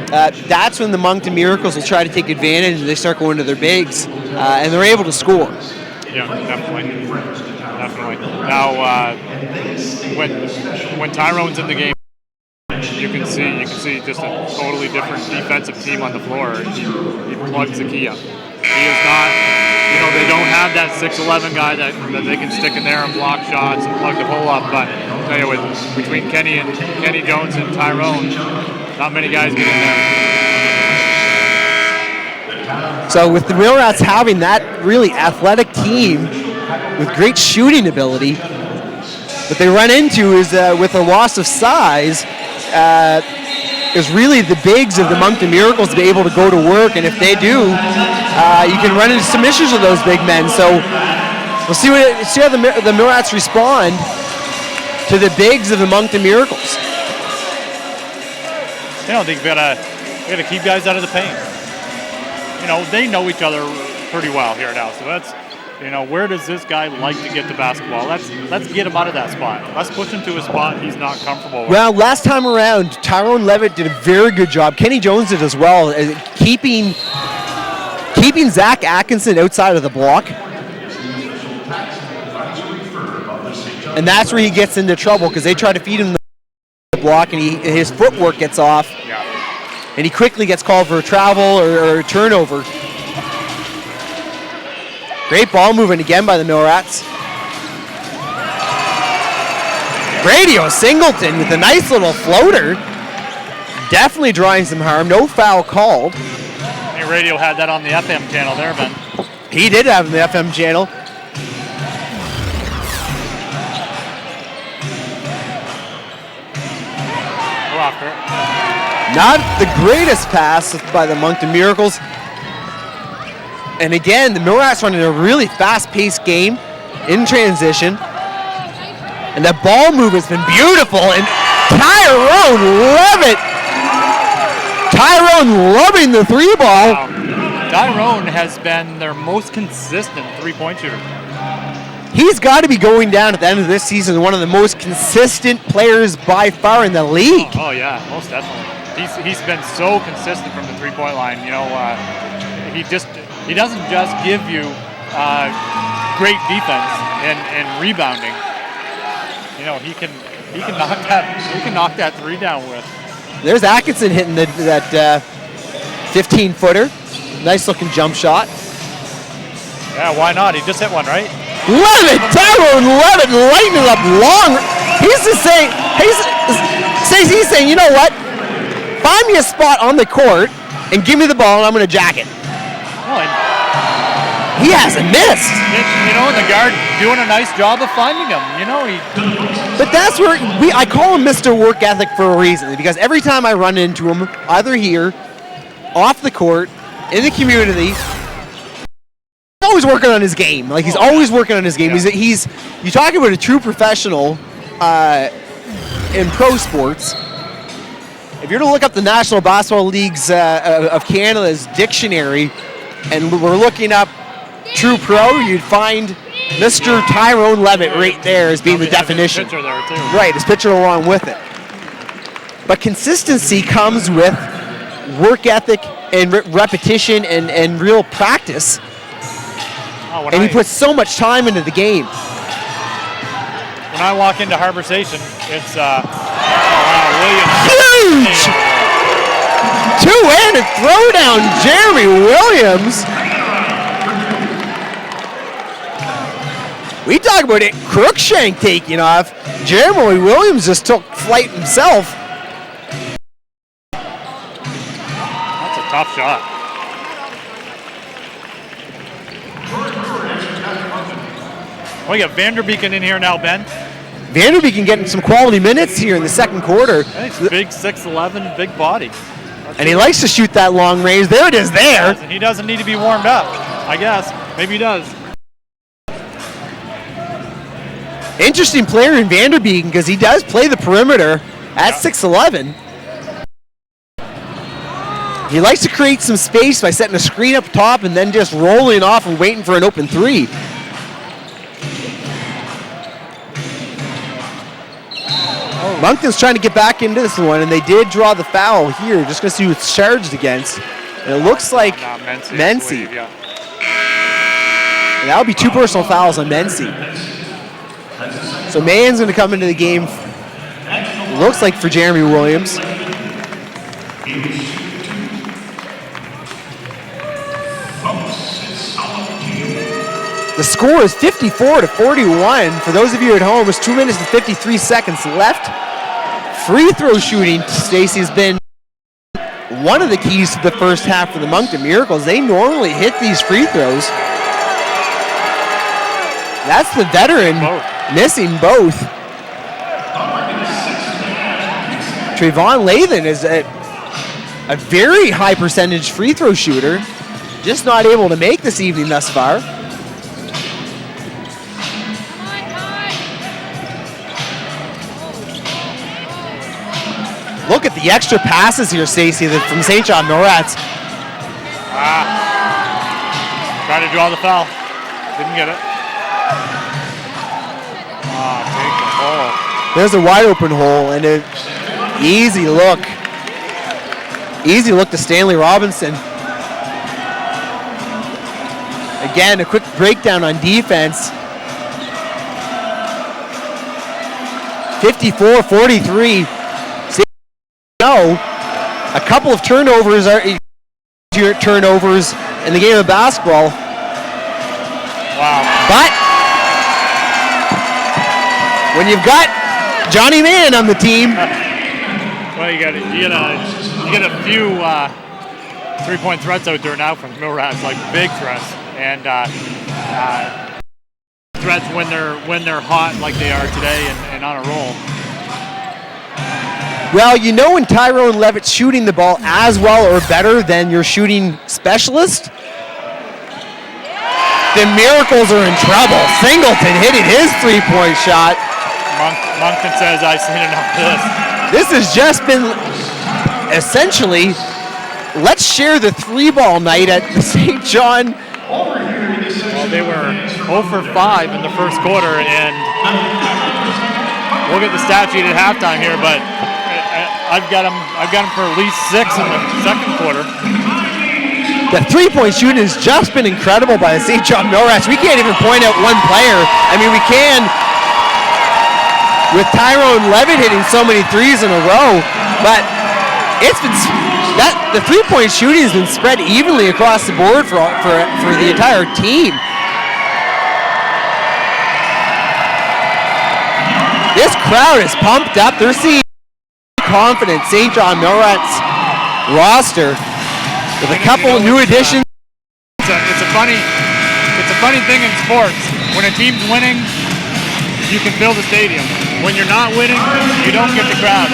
That's when the Moncton Miracles will try to take advantage and they start going to their bigs and they're able to score. Yeah, definitely. Now, when Tyrone's in the game, you can see just a totally different defensive team on the floor. He plugs the key up. He is not, they don't have that 6'11" guy that they can stick in there and block shots and plug the hole up. But I'll tell you, between Kenny Jones and Tyrone, not many guys get in there. So with the Millrats having that really athletic team with great shooting ability, what they run into is with a loss of size, is really the bigs of the Moncton Miracles to be able to go to work, and if they do, you can run into some issues with those big men. So we'll see how the Millrats respond to the bigs of the Moncton Miracles. They've got to keep guys out of the paint. They know each other pretty well here now, so that's. Where does this guy like to get the basketball? Let's get him out of that spot. Let's push him to a spot he's not comfortable with. Well, last time around, Tyrone Levitt did a very good job. Kenny Jones did as well, keeping Zach Atkinson outside of the block. And that's where he gets into trouble because they try to feed him the block and his footwork gets off. Yeah. And he quickly gets called for a travel or a turnover. Great ball movement again by the Millrats. Radio Singleton with a nice little floater. Definitely drawing some harm. No foul called. Hey, Radio had that on the FM channel there, Ben. He did have the FM channel. Not the greatest pass by the Moncton Miracles. And again, the Millrats running a really fast-paced game in transition. And that ball movement's been beautiful. And Tyrone loving the three ball. Wow. Tyrone has been their most consistent three-point shooter. He's got to be going down at the end of this season one of the most consistent players by far in the league. Oh yeah, most definitely. He's been so consistent from the three-point line. He doesn't just give you great defense and rebounding. He can knock that three down with. There's Atkinson hitting that 15-footer. Nice looking jump shot. Yeah, why not? He just hit one, right? Tyrone Levitt lighting it up long. He's saying, you know what? Find me a spot on the court and give me the ball and I'm going to jack it. he hasn't missed. And the guard doing a nice job of finding him. But that's where I call him Mr. Work Ethic for a reason, because every time I run into him, either here, off the court, in the community, he's always working on his game. Like, he's always working on his game. Yeah. He's you talk about a true professional in pro sports. If you're to look up the National Basketball League's of Canada's dictionary, and we're looking up true pro, you'd find Mr. Tyrone Levitt right there as being the definition. His picture there too. Right, his picture along with it. But consistency comes with work ethic and repetition and real practice. And he puts so much time into the game. When I walk into Harbor Station, it's Williams. Huge! Two-handed throwdown, Jeremy Williams. We talk about it, Crookshank taking off. Jeremy Williams just took flight himself. That's a tough shot. We got Vanderbeeken in here now, Ben. Vanderbeeken getting some quality minutes here in the second quarter. He's big, 6'11", big body. And he likes to shoot that long range. There it is there. And he doesn't need to be warmed up, I guess. Maybe he does. Interesting player in Vanderbeeken because he does play the perimeter at 6'11". He likes to create some space by setting a screen up top and then just rolling off and waiting for an open three. Moncton's trying to get back into this one, and they did draw the foul here. Just going to see who it's charged against. And it looks like Mency. Yeah. And that'll be two personal fouls on Mency. So Mann's going to come into the game, looks like, for Jeremy Williams. The score is 54-41. For those of you at home, it's 2 minutes and 53 seconds left. Free throw shooting, Stacey, has been one of the keys to the first half for the Moncton Miracles. They normally hit these free throws. That's the veteran missing both. Trayvon Lathan is a very high percentage free throw shooter, just not able to make this evening thus far. Look at the extra passes here, Stacey, from St. John Norats. Trying to draw the foul. Didn't get it. Take the hole. There's a wide open hole and an easy look. Easy look to Stanley Robinson. Again, a quick breakdown on defense. 54-43. A couple of turnovers in the game of basketball. Wow. But when you've got Johnny Mann on the team, well, you get a few three-point threats out there now from Milrats, like big threats, and threats when they're hot like they are today and on a roll. well, you know when Tyrone Levitt's shooting the ball as well or better than your shooting specialist, the Miracles are in trouble. Singleton hitting his three-point shot. Moncton says, I've seen enough of this. This has just been essentially, let's share the three-ball night at the St. John. Well, they were 0 for 5 in the first quarter, and we'll get the stat sheet at halftime here, but I've got them for at least 6 in the second quarter. The three-point shooting has just been incredible by the St. John Norats. We can't even point out one player. I mean, we can with Tyrone Levitt hitting so many threes in a row, but it's been the three-point shooting has been spread evenly across the board for the entire team. This crowd is pumped up. They're seeing confident St. John Norats roster with a couple of new additions. It's a funny It's a funny thing in sports. When a team's winning, you can fill the stadium. When you're not winning, you don't get the crowd.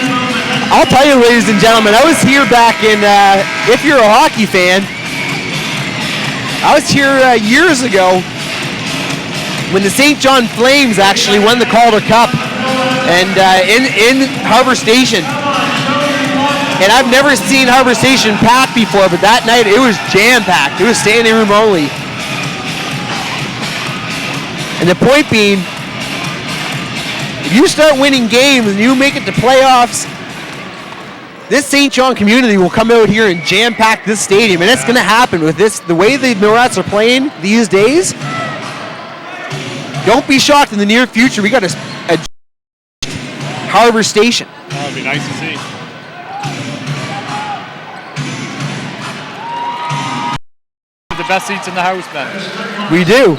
I'll tell you, ladies and gentlemen, I was here back in, if you're a hockey fan, I was here years ago when the St. John Flames actually won the Calder Cup and in Harbor Station. And I've never seen Harbor Station packed before, but that night it was jam-packed. It was standing room only. And the point being, if you start winning games and you make it to playoffs, this St. John community will come out here and jam-pack this stadium, and it's going to happen with this. The way the Millrats are playing these days, don't be shocked in the near future. We got a Harbor Station. That would be nice to see. The best seats in the house, man. We do.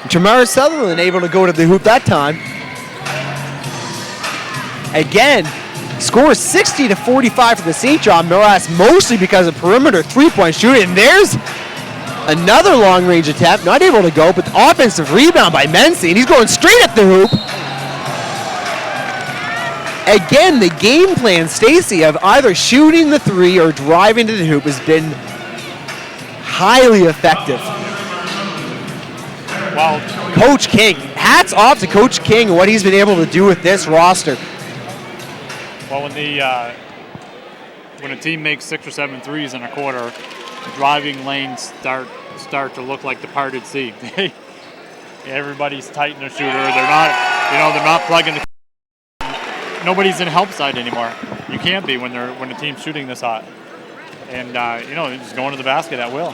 Tamara Sutherland able to go to the hoop that time. Again, scores 60-45 for the St. John Millrats, mostly because of perimeter three-point shooting. And there's another long-range attempt, not able to go, but the offensive rebound by Mency, and he's going straight at the hoop. Again, the game plan, Stacy, of either shooting the three or driving to the hoop has been highly effective. Well, Coach King, hats off to Coach King and what he's been able to do with this roster. Well, when a team makes 6 or 7 threes in a quarter, the driving lanes start to look like the parted sea. Everybody's tight in their shooter. They're not plugging. Nobody's in help side anymore. You can't be when the team's shooting this hot. And just going to the basket at will.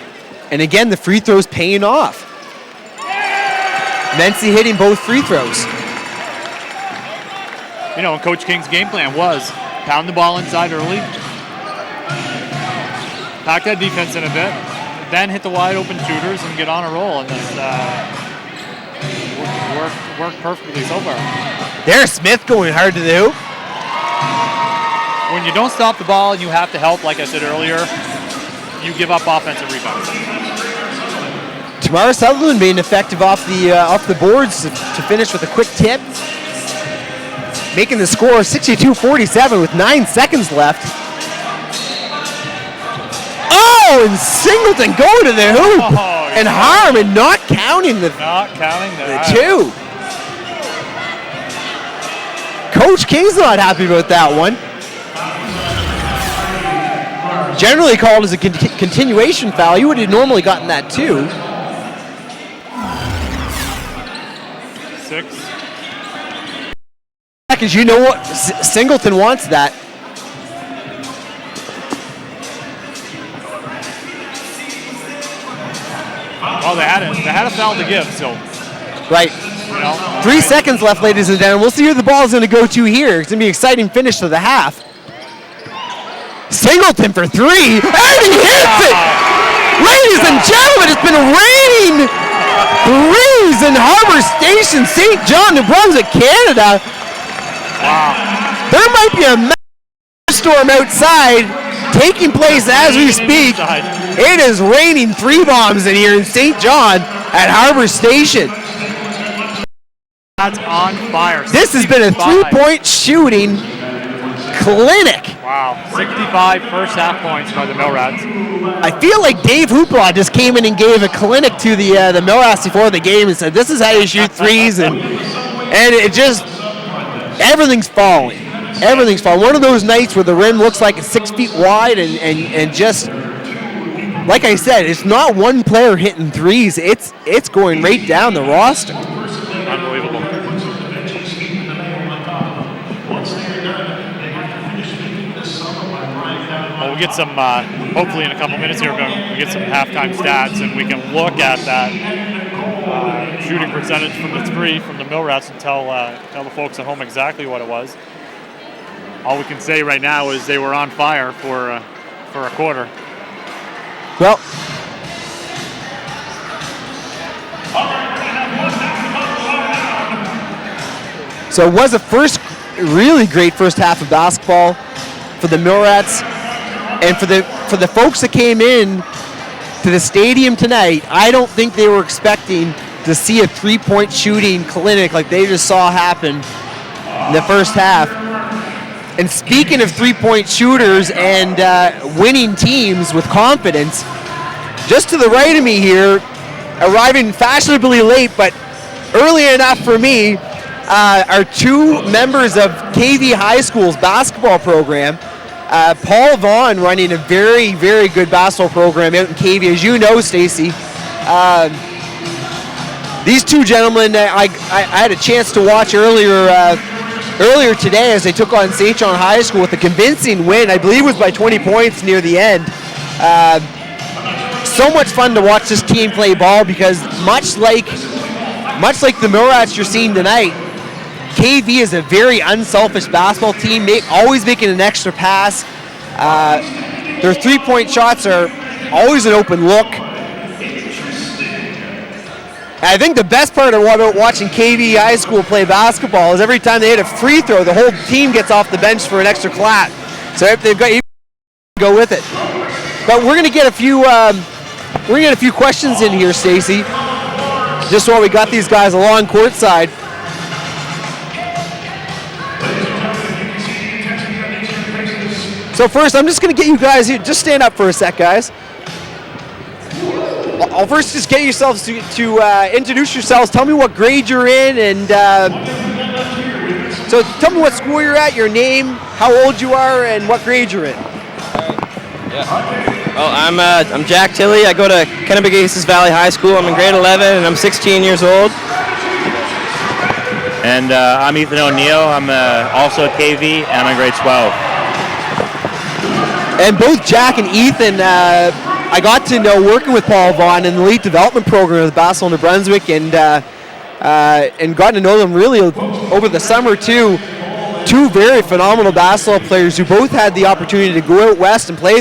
And again, the free throws paying off. Mency hitting both free throws. And Coach King's game plan was pound the ball inside early, pack that defense in a bit, then hit the wide open shooters and get on a roll. And this worked perfectly so far. There's Smith going hard to the hoop. When you don't stop the ball and you have to help, like I said earlier, you give up offensive rebounds. Tamara Sutherland being effective off the boards to finish with a quick tip. Making the score 62-47 with 9 seconds left. Oh, and Singleton going to the hoop. Oh, and Harmon not counting the two. Coach King's not happy about that one. Generally called as a continuation foul. You would have normally gotten that too. 6. Because you know what? Singleton wants that. Well, they had a foul to give, so. Right. 3 seconds left, ladies and gentlemen. We'll see where the ball is going to go to here. It's going to be an exciting finish to the half. Singleton for 3, and he hits it! Ladies and gentlemen, it's been raining threes in Harbor Station, St. John, New Brunswick, Canada. Wow. There might be a storm outside taking place as we speak. It is raining 3 bombs in here in St. John at Harbor Station. That's on fire. This has been a 3-point shooting clinic. Wow, 65 first half points by the Millrats. I feel like Dave Hoopla just came in and gave a clinic to the Millrats before the game and said, this is how you shoot threes, and it just, everything's falling. Everything's falling. One of those nights where the rim looks like it's 6 feet wide and just, like I said, it's not one player hitting threes. It's going right down the roster. Unbelievable. Well, we'll get some, hopefully in a couple minutes here, we'll get some halftime stats and we can look at that shooting percentage from the 3 from the Millrats and tell the folks at home exactly what it was. All we can say right now is they were on fire for a quarter. Well, so it was a really great first half of basketball for the Millrats, and for the folks that came in to the stadium tonight, I don't think they were expecting to see a three-point shooting clinic like they just saw happen in the first half. And speaking of three-point shooters and winning teams with confidence, just to the right of me here, arriving fashionably late, but early enough for me, are two members of KV High School's basketball program. Paul Vaughn running a very, very good basketball program out in KV, as you know, Stacy. These two gentlemen, I had a chance to watch earlier today as they took on St. John High School with a convincing win. I believe it was by 20 points near the end. So much fun to watch this team play ball because much like the Millrats you're seeing tonight, KV is a very unselfish basketball team, always making an extra pass. Their three-point shots are always an open look. And I think the best part about watching KV High School play basketball is every time they hit a free throw, the whole team gets off the bench for an extra clap. So if they've got, you go with it. But we're gonna get a few questions in here, Stacy, just while we got these guys along courtside. So first, I'm just going to get you guys here. Just stand up for a sec, guys. I'll first just get yourselves to introduce yourselves. Tell me what grade you're in, and so tell me what school you're at, your name, how old you are, and what grade you're in. Well, I'm Jack Tilley. I go to Kennebegasis Valley High School. I'm in grade 11, and I'm 16 years old. And I'm Ethan O'Neill. I'm also a KV, and I'm in grade 12. And both Jack and Ethan, I got to know working with Paul Vaughn in the elite development program with Basel, New Brunswick, and got to know them really over the summer too. Two very phenomenal basketball players who both had the opportunity to go out west and play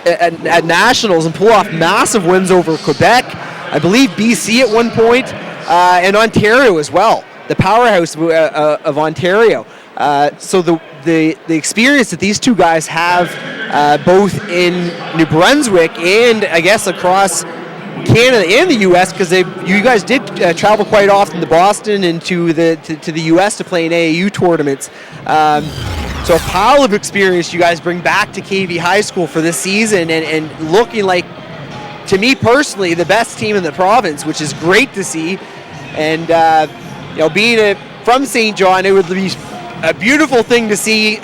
at nationals and pull off massive wins over Quebec, I believe BC at one point, and Ontario as well, the powerhouse of Ontario. So the experience that these two guys have, both in New Brunswick and I guess across Canada and the U.S., because you guys did travel quite often to Boston and to the U.S. to play in AAU tournaments. So a pile of experience you guys bring back to KV High School for this season, and looking like, to me personally, the best team in the province, which is great to see. And being from St. John, it would be a beautiful thing to see.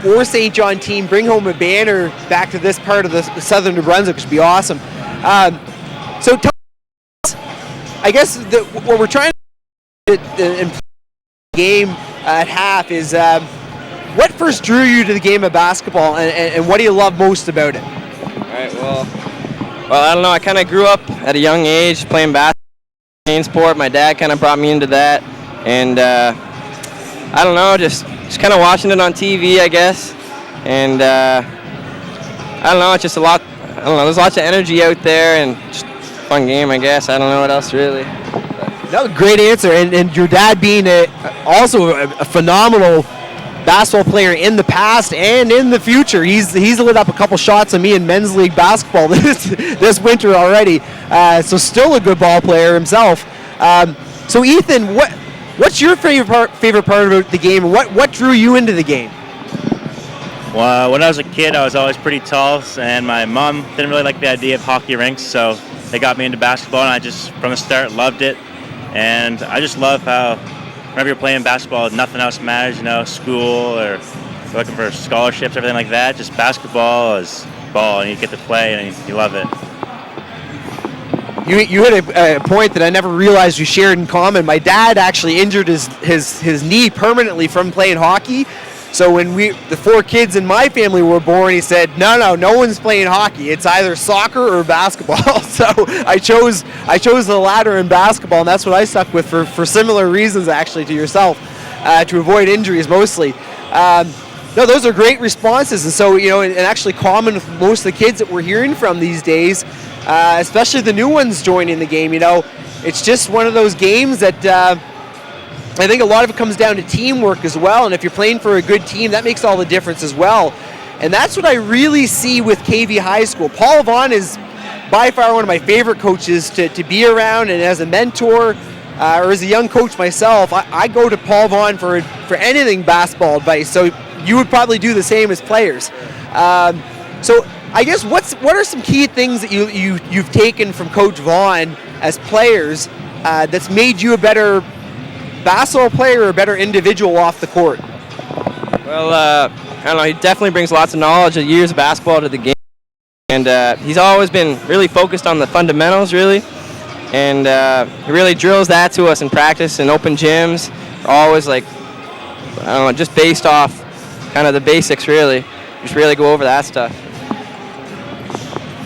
For St. John team bring home a banner back to this part of the southern New Brunswick, which would be awesome. So tell us, I guess what we're trying to in the game at half is what first drew you to the game of basketball, and what do you love most about it? All right, well, I don't know. I kind of grew up at a young age playing basketball, sport. My dad kind of brought me into that, and I don't know, just kind of watching it on TV, I guess. And I don't know, it's just a lot. I don't know. There's lots of energy out there, and just a fun game, I guess. I don't know what else really. That was a great answer, and your dad being also a phenomenal basketball player in the past and in the future. He's lit up a couple shots on me in men's league basketball this winter already. So still a good ball player himself. So Ethan, what's your favorite part about the game, and what drew you into the game? Well, when I was a kid, I was always pretty tall, and my mom didn't really like the idea of hockey rinks, so they got me into basketball, and I just, from the start, loved it. And I just love how whenever you're playing basketball, nothing else matters, school or looking for scholarships, everything like that. Just basketball is ball, and you get to play, and you love it. You hit a point that I never realized you shared in common. My dad actually injured his knee permanently from playing hockey. So when the four kids in my family were born, he said, no one's playing hockey. It's either soccer or basketball. So I chose the latter in basketball, and that's what I stuck with for similar reasons, actually, to yourself, to avoid injuries mostly. No, those are great responses, and so, and actually common with most of the kids that we're hearing from these days, especially the new ones joining the game. It's just one of those games that I think a lot of it comes down to teamwork as well, and if you're playing for a good team, that makes all the difference as well. And that's what I really see with KV High School. Paul Vaughn is by far one of my favorite coaches to be around, and as a mentor or as a young coach myself, I go to Paul Vaughn for anything basketball advice. So you would probably do the same as players. So I guess what are some key things that you've taken from Coach Vaughn as players that's made you a better basketball player or a better individual off the court? Well, I don't know. He definitely brings lots of knowledge of years of basketball to the game, and he's always been really focused on the fundamentals, really, and he really drills that to us in practice and open gyms. We're always like, I don't know, just based off kind of the basics, really. Just really go over that stuff.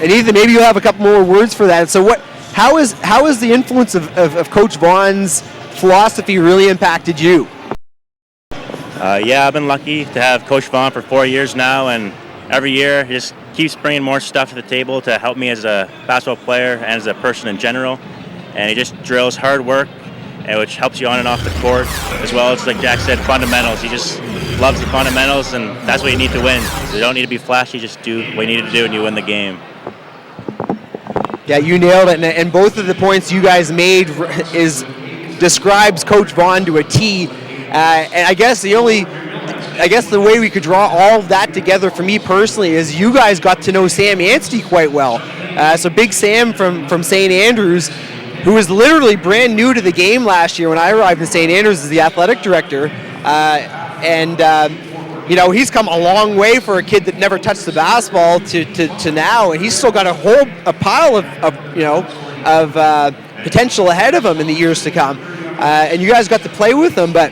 And Ethan, maybe you have a couple more words for that. So how is the influence of Coach Vaughn's philosophy really impacted you? Yeah, I've been lucky to have Coach Vaughn for 4 years now, and every year he just keeps bringing more stuff to the table to help me as a basketball player and as a person in general. And he just drills hard work, which helps you on and off the court, as well as, like Jack said, fundamentals. He just loves the fundamentals, and that's what you need to win. You don't need to be flashy, just do what you need to do and you win the game. Yeah, you nailed it, and both of the points you guys made describes Coach Vaughn to a T. And I guess the way we could draw all of that together for me personally is you guys got to know Sam Anstey quite well. So Big Sam from St. Andrews, who was literally brand new to the game last year when I arrived in St. Andrews as the athletic director. He's come a long way for a kid that never touched the basketball to now, and he's still got a pile of potential ahead of him in the years to come. And you guys got to play with him, but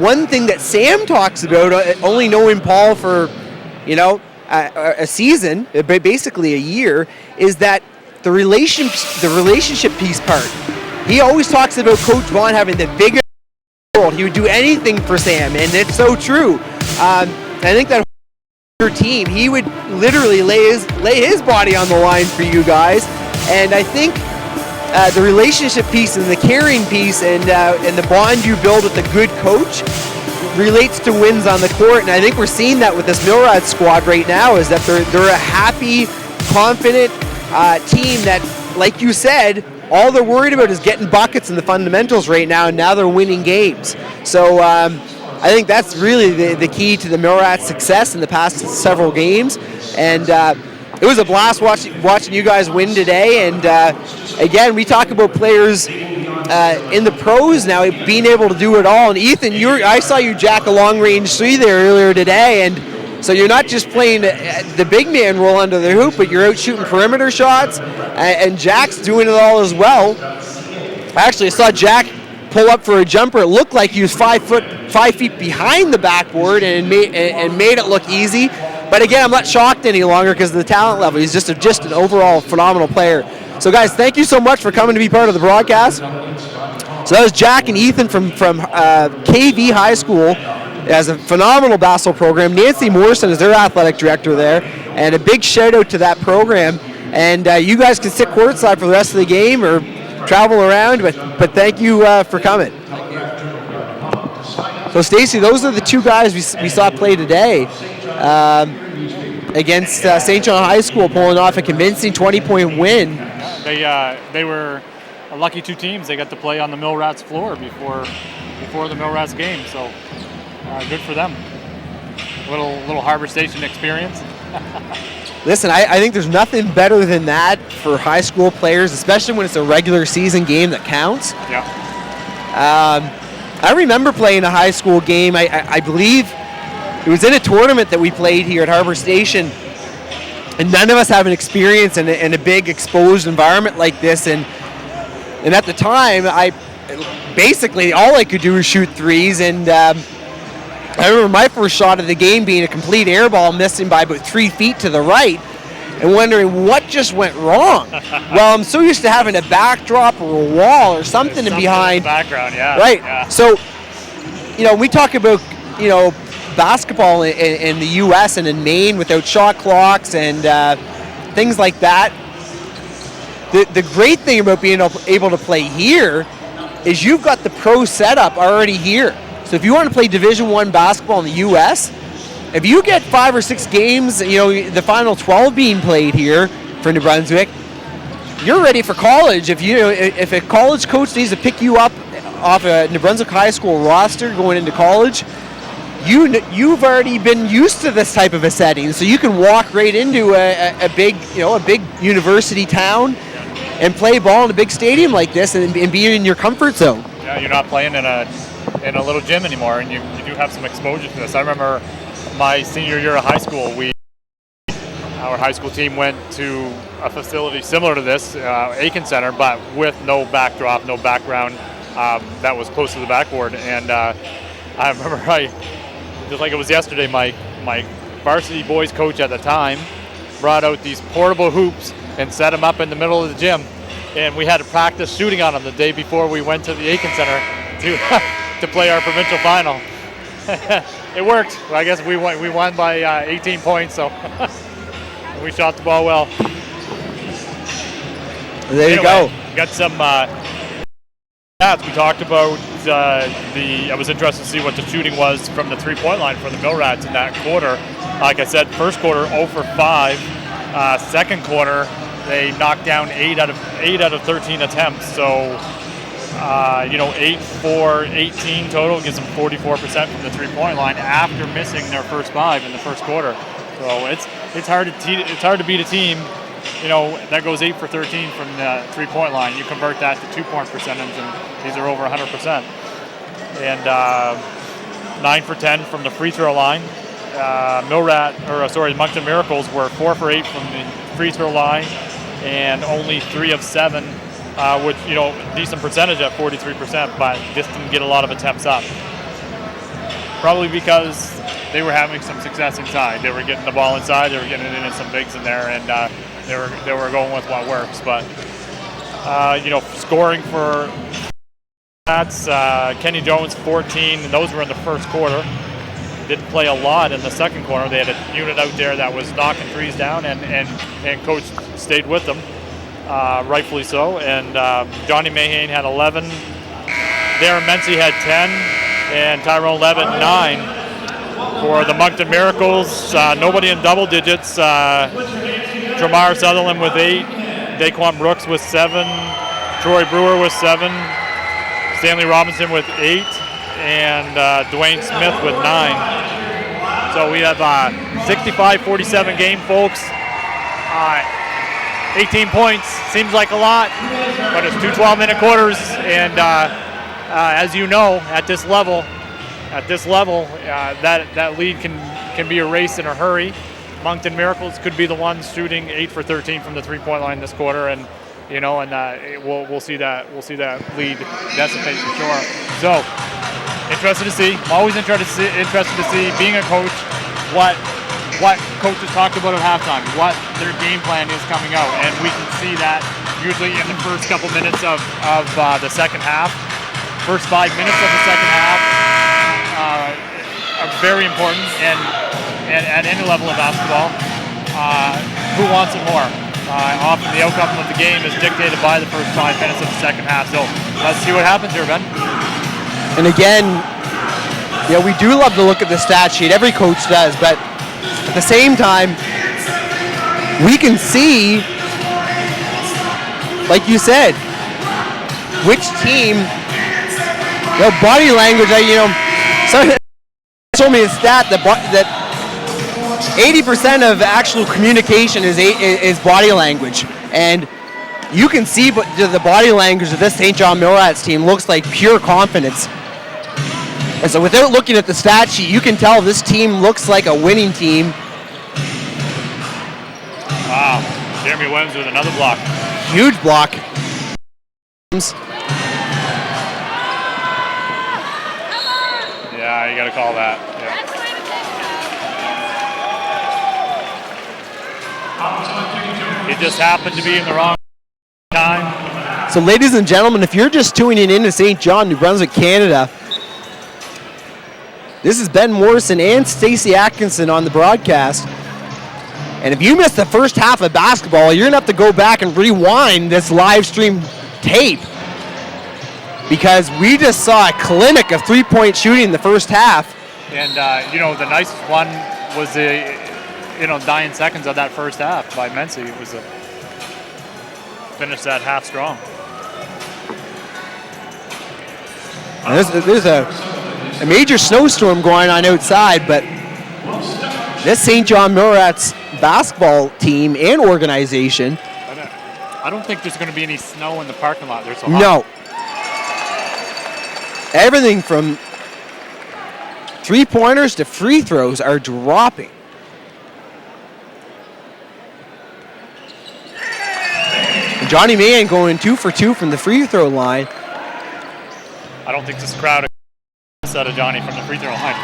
one thing that Sam talks about, only knowing Paul for, a season, basically a year, is that the relationship piece part. He always talks about Coach Vaughn having the biggest world. He would do anything for Sam, and it's so true. I think that your team, he would literally lay his body on the line for you guys, and I think the relationship piece and the caring piece and the bond you build with a good coach relates to wins on the court, and I think we're seeing that with this Milrad squad right now, is that they're a happy, confident team that, like you said, all they're worried about is getting buckets in the fundamentals right now, and now they're winning games. So I think that's really the key to the Milrad success in the past several games, and it was a blast watching you guys win today. And again, we talk about players in the pros now being able to do it all. And Ethan, I saw you jack a long-range three there earlier today, and so you're not just playing the big man role under the hoop, but you're out shooting perimeter shots, and Jack's doing it all as well. Actually, I saw Jack pull up for a jumper. It looked like he was 5 feet behind the backboard and made it look easy. But again, I'm not shocked any longer because of the talent level. He's just an overall phenomenal player. So guys, thank you so much for coming to be part of the broadcast. So that was Jack and Ethan from KV High School. It has a phenomenal basketball program. Nancy Morrison is their athletic director there, and a big shout out to that program. And you guys can sit courtside for the rest of the game or travel around, but thank you for coming. Thank you. So Stacy, those are the two guys we saw play today against St. John High School, pulling off a convincing 20-point win. They were a lucky two teams. They got to play on the Milrats floor before the Milrats game, so good for them. Little Harbor Station experience. Listen, I think there's nothing better than that for high school players, especially when it's a regular season game that counts. Yeah. I remember playing a high school game. I believe it was in a tournament that we played here at Harbor Station, and none of us have an experience in a big exposed environment like this. And at the time, I basically all I could do was shoot threes. And I remember my first shot of the game being a complete air ball, missing by about 3 feet to the right, and wondering what just went wrong. Well, I'm so used to having a backdrop or a wall or something behind. In the background, yeah. Right. Yeah. So, we talk about, basketball in the U.S. and in Maine without shot clocks and things like that. The great thing about being able to play here is you've got the pro setup already here. So if you want to play Division I basketball in the U.S., if you get 5 or 6 games, the final 12 being played here for New Brunswick, you're ready for college. If a college coach needs to pick you up off a New Brunswick high school roster going into college, you've already been used to this type of a setting, so you can walk right into a big university town and play ball in a big stadium like this and be in your comfort zone. Yeah, you're not playing in a little gym anymore, and you do have some exposure to this. I remember my senior year of high school, our high school team went to a facility similar to this, Aiken Center, but with no backdrop, no background that was close to the backboard. And I remember, just like it was yesterday, my varsity boys coach at the time brought out these portable hoops and set them up in the middle of the gym. And we had to practice shooting on them the day before we went to the Aiken Center to play our provincial final. It worked. I guess we won by 18 points, so we shot the ball well. There you go. Got some stats. We talked about I was interested to see what the shooting was from the three-point line for the Mill Rats in that quarter. Like I said, first quarter 0 for 5. Second quarter, they knocked down 8 out of 13 attempts. So 8 for 18 total gives them 44% from the three-point line after missing their first 5 in the first quarter. So it's hard to beat a team, that goes 8 for 13 from the three-point line. You convert that to 2-point percentage, and these are over 100%. And 9 for 10 from the free throw line. Moncton Miracles were 4 for 8 from the free throw line, and only 3 of 7, which decent percentage at 43%, but just didn't get a lot of attempts up. Probably because they were having some success inside. They were getting the ball inside. They were getting it in some bigs in there, and they were going with what works. But scoring for that's Kenny Jones 14, and those were in the first quarter. Didn't play a lot in the second quarter. They had a unit out there that was knocking trees down, and coach stayed with them, rightfully so. And Johnny Mahane had 11. Darren Mency had 10, and Tyrone Levitt 9. For the Moncton Miracles, nobody in double digits. Dramar Sutherland with 8, Daquan Brooks with 7, Troy Brewer with 7, Stanley Robinson with 8, and Dwayne Smith with 9. So we have 65-47 game, folks. 18 points seems like a lot, but it's 2 12-minute quarters, and as you know, at this level, that lead can be erased in a hurry. Moncton Miracles could be the ones shooting 8 for 13 from the three-point line this quarter, and we'll see that lead dissipate for sure. So interested to see. I'm always interested to see being a coach what coaches talked about at halftime, what their game plan is coming out, and we can see that usually in the first couple minutes of the second half. First 5 minutes of the second half are very important, and at any level of basketball, who wants it more? Often the outcome of the game is dictated by the first 5 minutes of the second half. So let's see what happens here, Ben. And again, we do love to look at the stat sheet. Every coach does, but at the same time, we can see, like you said, which team, body language. Someone told me a stat that 80% of actual communication is body language, and you can see the body language of this St. John Millrats team looks like pure confidence. And so without looking at the stat sheet, you can tell this team looks like a winning team. Wow, Jeremy Williams with another block. Huge block. Yeah, you got to call that. Yeah. It just happened to be in the wrong time. So ladies and gentlemen, if you're just tuning in to St. John, New Brunswick, Canada, this is Ben Morrison and Stacey Atkinson on the broadcast. And if you missed the first half of basketball, you're going to have to go back and rewind this live stream tape, because we just saw a clinic of three-point shooting in the first half. And, the nicest one was the dying seconds of that first half by Mency. It was a finish that half strong. There's a major snowstorm going on outside, but this St. John Millrats basketball team and organization. I don't think there's going to be any snow in the parking lot. There's so hot. No. Everything from three-pointers to free throws are dropping. And Johnny Mann going 2 for 2 from the free throw line. I don't think this crowd out of Johnny from the free throw line.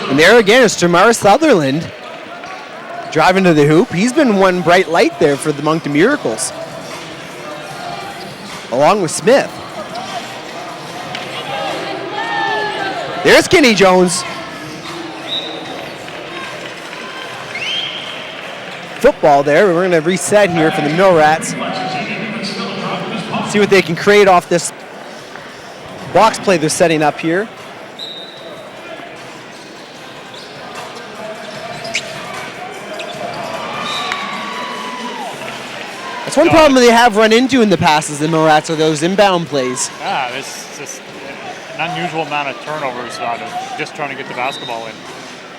And there again is Tamar Sutherland driving to the hoop. He's been one bright light there for the Moncton Miracles, along with Smith. There's Kenny Jones. Football there. We're going to reset here for the Millrats. See what they can create off this box play they're setting up here. That's one problem they have run into in the past is the Millrats are those inbound plays. Yeah, it's just an unusual amount of turnovers out of just trying to get the basketball in.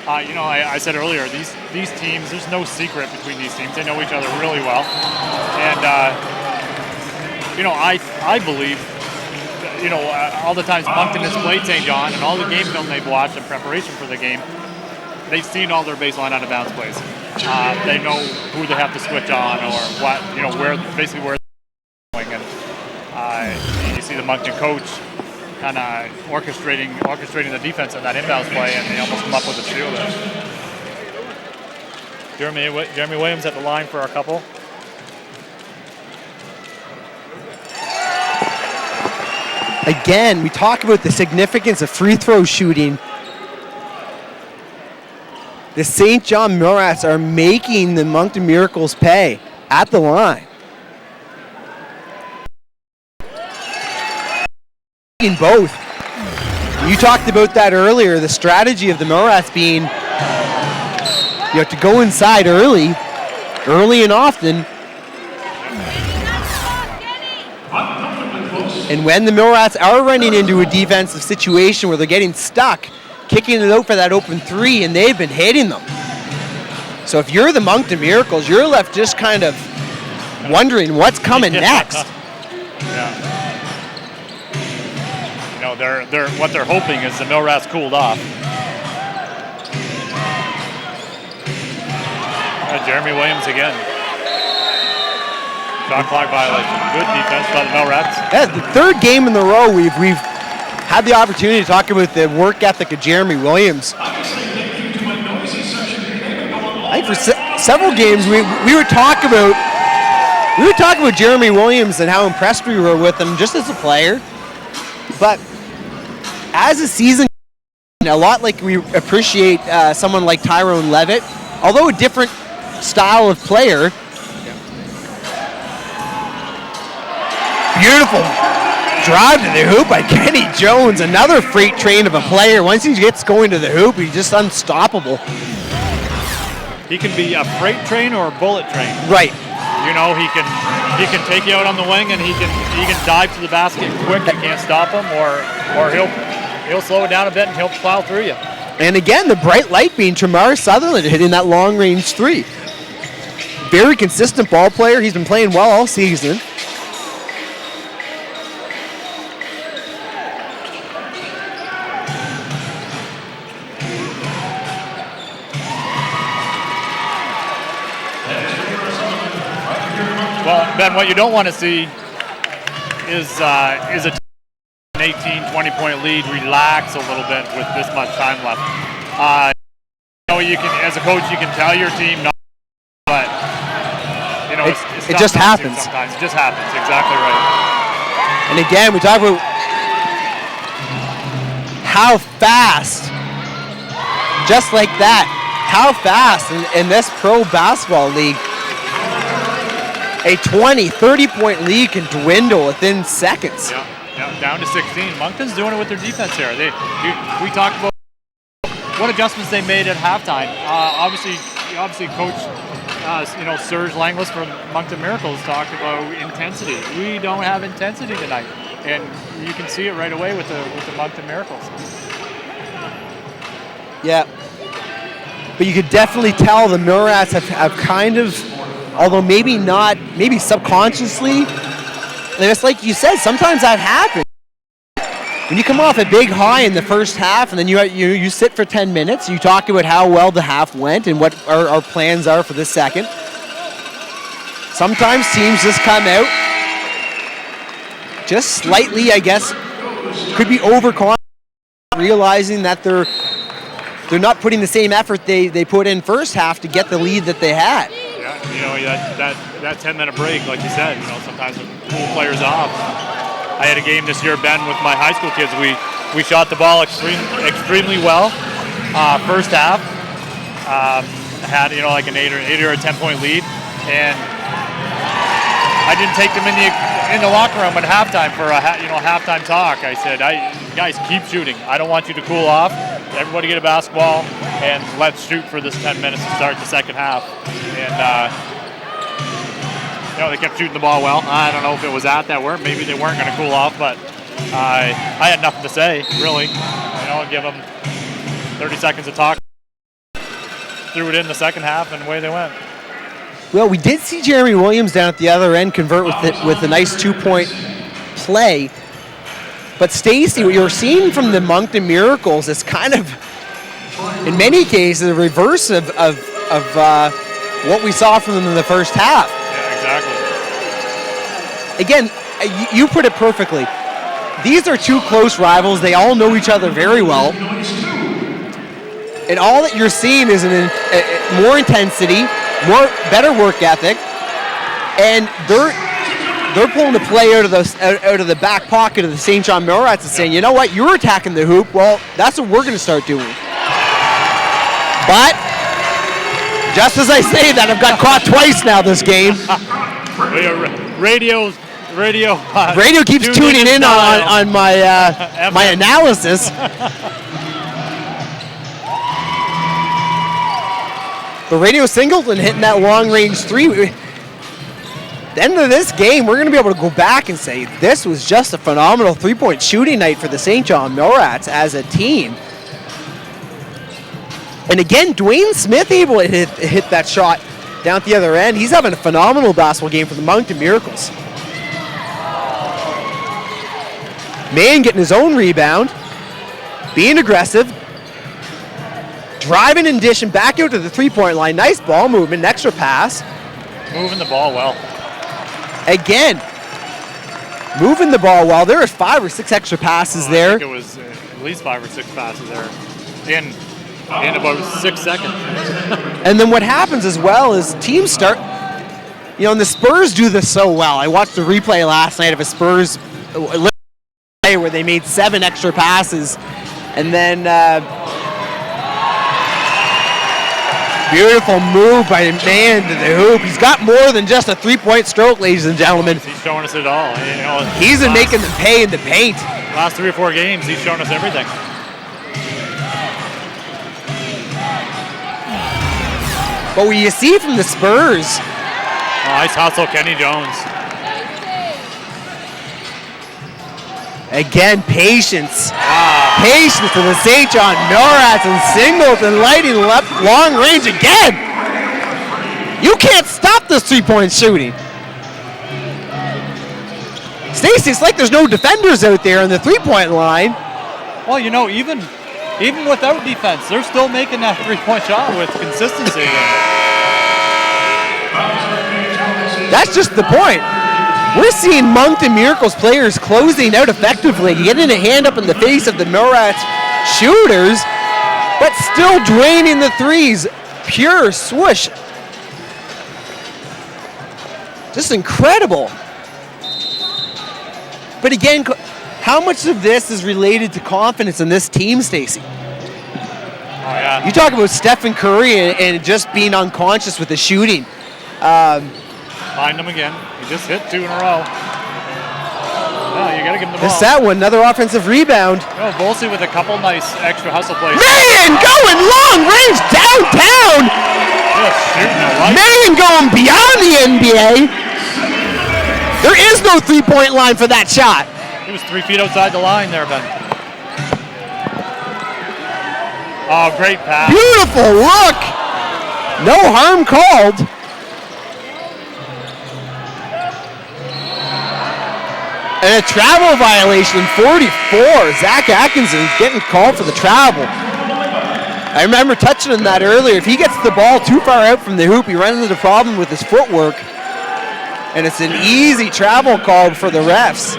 I said earlier, these teams, there's no secret between these teams. They know each other really well. And, I believe, all the times Moncton has played St. John and all the game film they've watched in preparation for the game, they've seen all their baseline out of bounds plays. They know who they have to switch on or what, where they're going. And you see the Moncton coach kind of orchestrating the defense in that inbounds play, and they almost come up with a steal there. Jeremy Williams at the line for a couple. Again, we talk about the significance of free throw shooting. The St. John Millrats are making the Moncton Miracles pay at the line. In both. You talked about that earlier, the strategy of the Millrats being you have to go inside early and often. And when the Millrats are running into a defensive situation where they're getting stuck, kicking it out for that open three, and they've been hitting them. So if you're the Moncton Miracles, you're left just kind of wondering what's coming next. Yeah. What they're hoping is the Millrats cooled off. Jeremy Williams again. Shot clock violation. Good defense by the Millrats. Yeah, the third game in the row we've had the opportunity to talk about the work ethic of Jeremy Williams. I think for several games we were talking about Jeremy Williams and how impressed we were with him just as a player. But as a season, a lot like we appreciate someone like Tyrone Levitt, although a different style of player. Beautiful drive to the hoop by Kenny Jones, another freight train of a player. Once he gets going to the hoop, he's just unstoppable. He can be a freight train or a bullet train. Right. He can take you out on the wing, and he can dive to the basket quick. You can't stop him, or he'll slow it down a bit and he'll plow through you. And again, the bright light being Tamar Sutherland hitting that long range three. Very consistent ball player. He's been playing well all season. Well, Ben, what you don't want to see is a 18, 20-point lead relax a little bit with this much time left. You can, as a coach, you can tell your team not, but it's it just happens. Sometimes it just happens. Exactly right. And again, we talk about how fast, just like that, how fast in this pro basketball league, a 20, 30-point lead can dwindle within seconds. Yeah, down to 16. Moncton's doing it with their defense here. We talked about what adjustments they made at halftime. Obviously, Coach, Serge Langlis from Moncton Miracles talked about intensity. We don't have intensity tonight, and you can see it right away with the Moncton Miracles. Yeah. But you could definitely tell the Millrats have kind of, although maybe subconsciously, just like you said, sometimes that happens. When you come off a big high in the first half and then you sit for 10 minutes, you talk about how well the half went and what our plans are for the second. Sometimes teams just come out just slightly, I guess, could be overconfident, realizing that they're not putting the same effort they put in first half to get the lead that they had. Yeah, that 10-minute break, like you said, sometimes it pull players off. I had a game this year, Ben, with my high school kids. We shot the ball extremely well. First half, had like an 8 or a 10-point lead, and I didn't take them in the locker room at halftime for a halftime talk. I said, guys, keep shooting. I don't want you to cool off. Everybody get a basketball, and let's shoot for this 10 minutes to start the second half. And they kept shooting the ball well. I don't know if it was that weren't. Maybe they weren't going to cool off, but I had nothing to say, really. Give them 30 seconds to talk. Threw it in the second half, and away they went. Well, we did see Jeremy Williams down at the other end convert with a nice 2-point play. But Stacey, what you're seeing from the Moncton Miracles is kind of, in many cases, a reverse of what we saw from them in the first half. Yeah, exactly. Again, you put it perfectly. These are two close rivals. They all know each other very well. And all that you're seeing is more intensity, better work ethic, and they're pulling the play out of the back pocket of the St. John Millrats and saying, you know what, you're attacking the hoop. Well, that's what we're going to start doing. But just as I say that, I've got caught twice now this game. Radio keeps tuning in on my my analysis. The Radio Singleton hitting that long-range three. At the end of this game, we're going to be able to go back and say this was just a phenomenal three-point shooting night for the St. John Millrats as a team. And again, Dwayne Smith able to hit that shot down at the other end. He's having a phenomenal basketball game for the Moncton Miracles. Mann getting his own rebound, being aggressive, driving and dishing back out to the three-point line. Nice ball movement, extra pass. Moving the ball well. Again, moving the ball well. There was 5 or 6 extra passes there. I think it was at least 5 or 6 passes there in about 6 seconds. And then what happens as well is teams start, and the Spurs do this so well. I watched the replay last night of a Spurs play where they made 7 extra passes, and then beautiful move by Mann to the hoop. He's got more than just a 3-point stroke, ladies and gentlemen. He's showing us it all. He's been making them pay in the paint. Last 3 or 4 games, he's shown us everything. But what you see from the Spurs. Nice hustle, Kenny Jones. Again, patience. Wow. Patience for the St. John Millrats and Singleton lighting left long range again. You can't stop this 3-point shooting. Stacey, it's like there's no defenders out there in the 3-point line. Well, even without defense, they're still making that 3-point shot with consistency. That's just the point. We're seeing Moncton Miracles players closing out effectively, getting a hand up in the face of the Millrats shooters, but still draining the threes. Pure swoosh. Just incredible. But again, how much of this is related to confidence in this team, Stacey? Oh, yeah. You talk about Stephen Curry and just being unconscious with the shooting. Find him again. He just hit 2 in a row. Oh, you gotta give him the ball. Missed that one. Another offensive rebound. Oh, Volsey with a couple nice extra hustle plays. Marion going long range downtown. Just shooting a light. Marion going beyond the NBA. There is no three-point line for that shot. He was 3 feet outside the line there, Ben. Oh, great pass. Beautiful look. No harm called. And a travel violation, 44. Zach Atkinson getting called for the travel. I remember touching on that earlier. If he gets the ball too far out from the hoop, he runs into a problem with his footwork. And it's an easy travel call for the refs.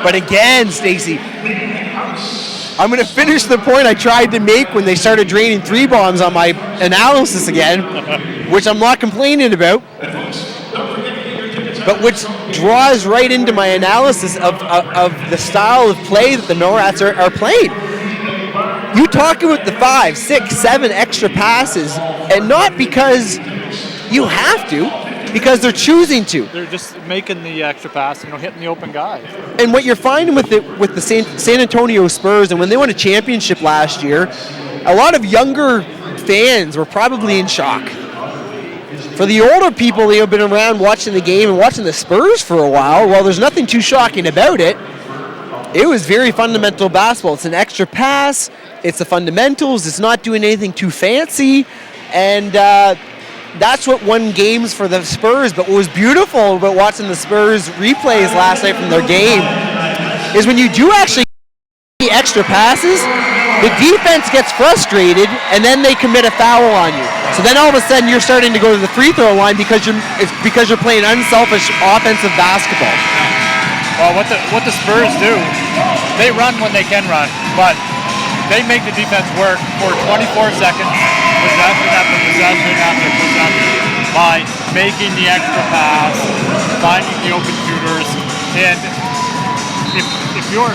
But again, Stacy, I'm going to finish the point I tried to make when they started draining 3 bombs on my analysis again, which I'm not complaining about, but which draws right into my analysis of the style of play that the NORADs are playing. You talk about the 5, 6, 7 extra passes, and not because you have to, because they're choosing to. They're just making the extra pass, hitting the open guy. And what you're finding with the San Antonio Spurs, and when they won a championship last year, a lot of younger fans were probably in shock. For the older people, they have been around watching the game and watching the Spurs for a while. Well, there's nothing too shocking about it. It was very fundamental basketball. It's an extra pass. It's the fundamentals. It's not doing anything too fancy. And that's what won games for the Spurs. But what was beautiful about watching the Spurs replays last night from their game is when you do actually get the extra passes, the defense gets frustrated, and then they commit a foul on you. So then all of a sudden you're starting to go to the free throw line because you're playing unselfish offensive basketball. Well, what the Spurs do, they run when they can run, but they make the defense work for 24 seconds, possession after possession after possession, by making the extra pass, finding the open shooters, and if you're,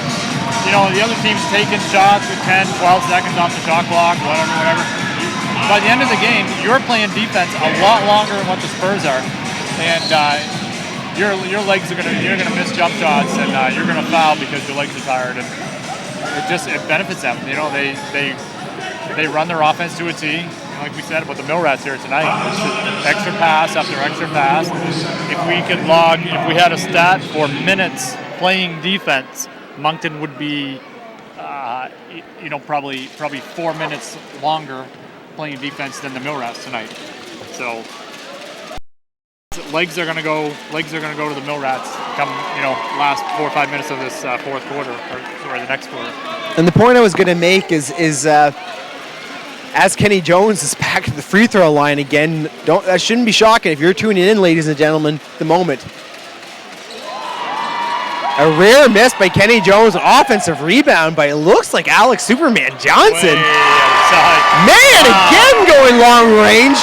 the other team's taking shots with 10, 12 seconds off the shot clock, whatever. By the end of the game, you're playing defense a lot longer than what the Spurs are, and your legs are you're gonna miss jump shots, and you're gonna foul because your legs are tired, and it benefits them. They run their offense to a T. Like we said about the Millrats here tonight, it's just extra pass after extra pass. If we had a stat for minutes playing defense, Moncton would be, probably 4 minutes longer playing defense than the Millrats tonight. So legs are going to go to the Millrats come last 4 or 5 minutes of this fourth quarter, or the next quarter. And the point I was going to make is as Kenny Jones is back at the free throw line again, that shouldn't be shocking if you're tuning in, ladies and gentlemen, at the moment. A rare miss by Kenny Jones, offensive rebound by, it looks like Alex Superman Johnson. Man, again going long range.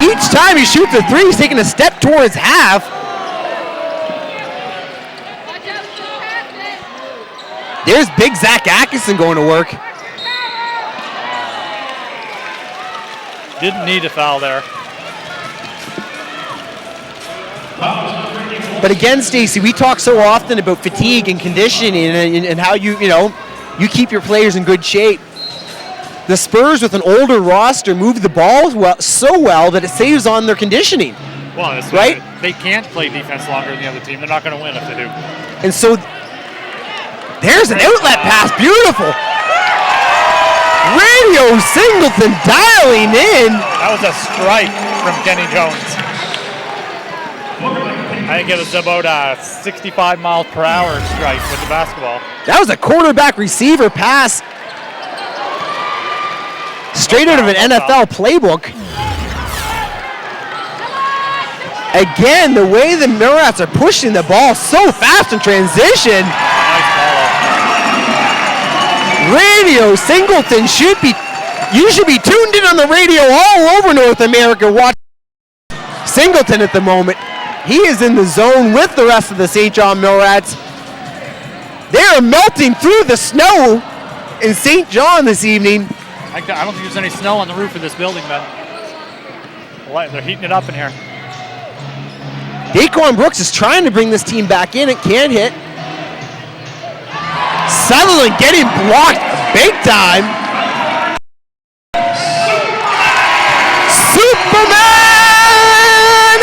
Each time he shoots a 3, he's taking a step towards half. There's big Zach Atkinson going to work. Didn't need a foul there. But again, Stacey, we talk so often about fatigue and conditioning and how you keep your players in good shape. The Spurs, with an older roster, move the ball so well that it saves on their conditioning. Well, that's right. They can't play defense longer than the other team. They're not going to win if they do. And so there's an outlet pass, beautiful. Radio Singleton dialing in. That was a strike from Kenny Jones. I think it was about a 65 miles per hour strike with the basketball. That was a quarterback receiver pass. Straight out of an NFL playbook. Again, the way the Millrats are pushing the ball so fast in transition. Nice ball. Radio Singleton you should be tuned in on the radio all over North America watching Singleton at the moment. He is in the zone with the rest of the St. John Millrats. They are melting through the snow in St. John this evening. I don't think there's any snow on the roof of this building, Ben. They're heating it up in here. Daquan Brooks is trying to bring this team back in. It can't hit. Sutherland getting blocked big time. Superman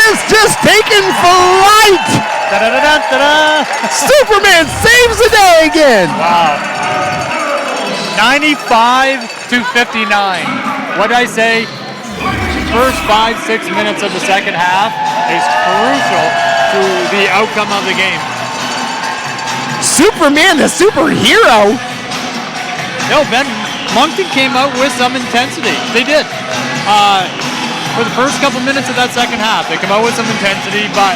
is just taking flight. Da-da-da-da-da-da. Superman saves the day again. Wow. 95-59. What did I say? First 5-6 minutes of the second half is crucial to the outcome of the game. Superman, the superhero. No, Ben, Moncton came out with some intensity. They did. For the first couple minutes of that second half, they come out with some intensity, but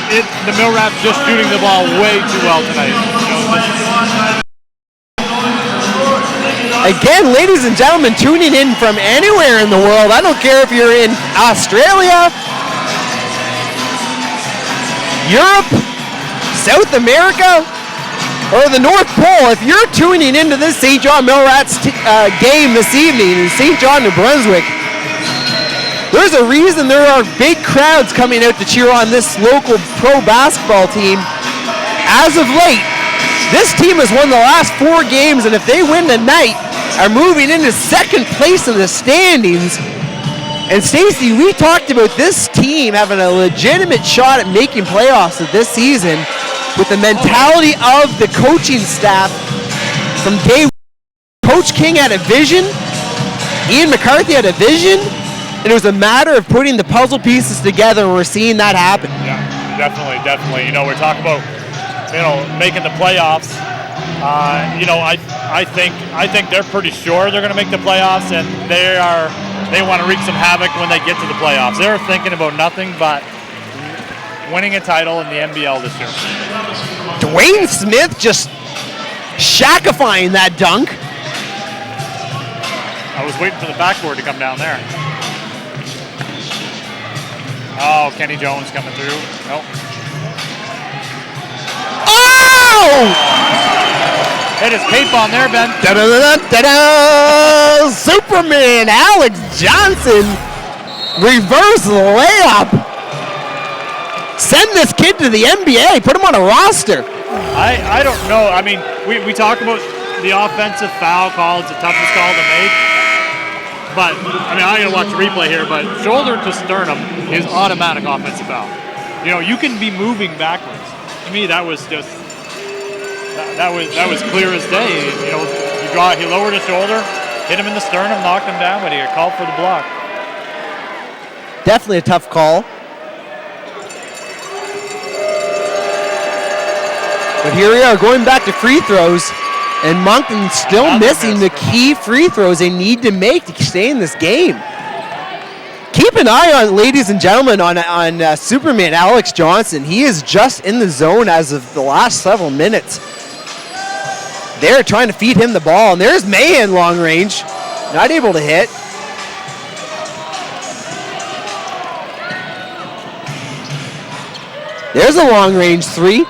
the Mill Rats just shooting the ball way too well tonight. Again, ladies and gentlemen, tuning in from anywhere in the world. I don't care if you're in Australia, Europe, South America, or the North Pole. If you're tuning into this St. John Mill Rats game this evening in St. John, New Brunswick, there's a reason there are big crowds coming out to cheer on this local pro basketball team. As of late, this team has won the last 4 games, and if they win tonight, are moving into second place in the standings. And Stacey, we talked about this team having a legitimate shot at making playoffs this season with the mentality of the coaching staff from day one. Coach King had a vision, Ian McCarthy had a vision, and it was a matter of putting the puzzle pieces together, and we're seeing that happen. Yeah, definitely. You know, we're talking about, making the playoffs. I think they're pretty sure they're going to make the playoffs, and they want to wreak some havoc when they get to the playoffs. They're thinking about nothing but winning a title in the NBL this year. Dwayne Smith just shackifying that dunk. I was waiting for the backboard to come down there. Oh, Kenny Jones coming through. Nope. Oh! Hit his cape on there, Ben. Da-da-da-da-da! Superman Alex Johnson, reverse layup. Send this kid to the NBA. Put him on a roster. I don't know. I mean, we talk about the offensive foul call. It's the toughest call to make. But, I mean, I'm going to watch the replay here, but shoulder to sternum is automatic offensive foul. You can be moving backwards. To me, that was just... That was clear as day. He lowered his shoulder, hit him in the sternum, knocked him down, but he got called for the block. Definitely a tough call. But here we are going back to free throws, and Moncton still missing the key free throws they need to make to stay in this game. Keep an eye on, ladies and gentlemen, on Superman Alex Johnson. He is just in the zone as of the last several minutes. They're trying to feed him the ball, and there's Mahan long range. Not able to hit. There's a long range 3.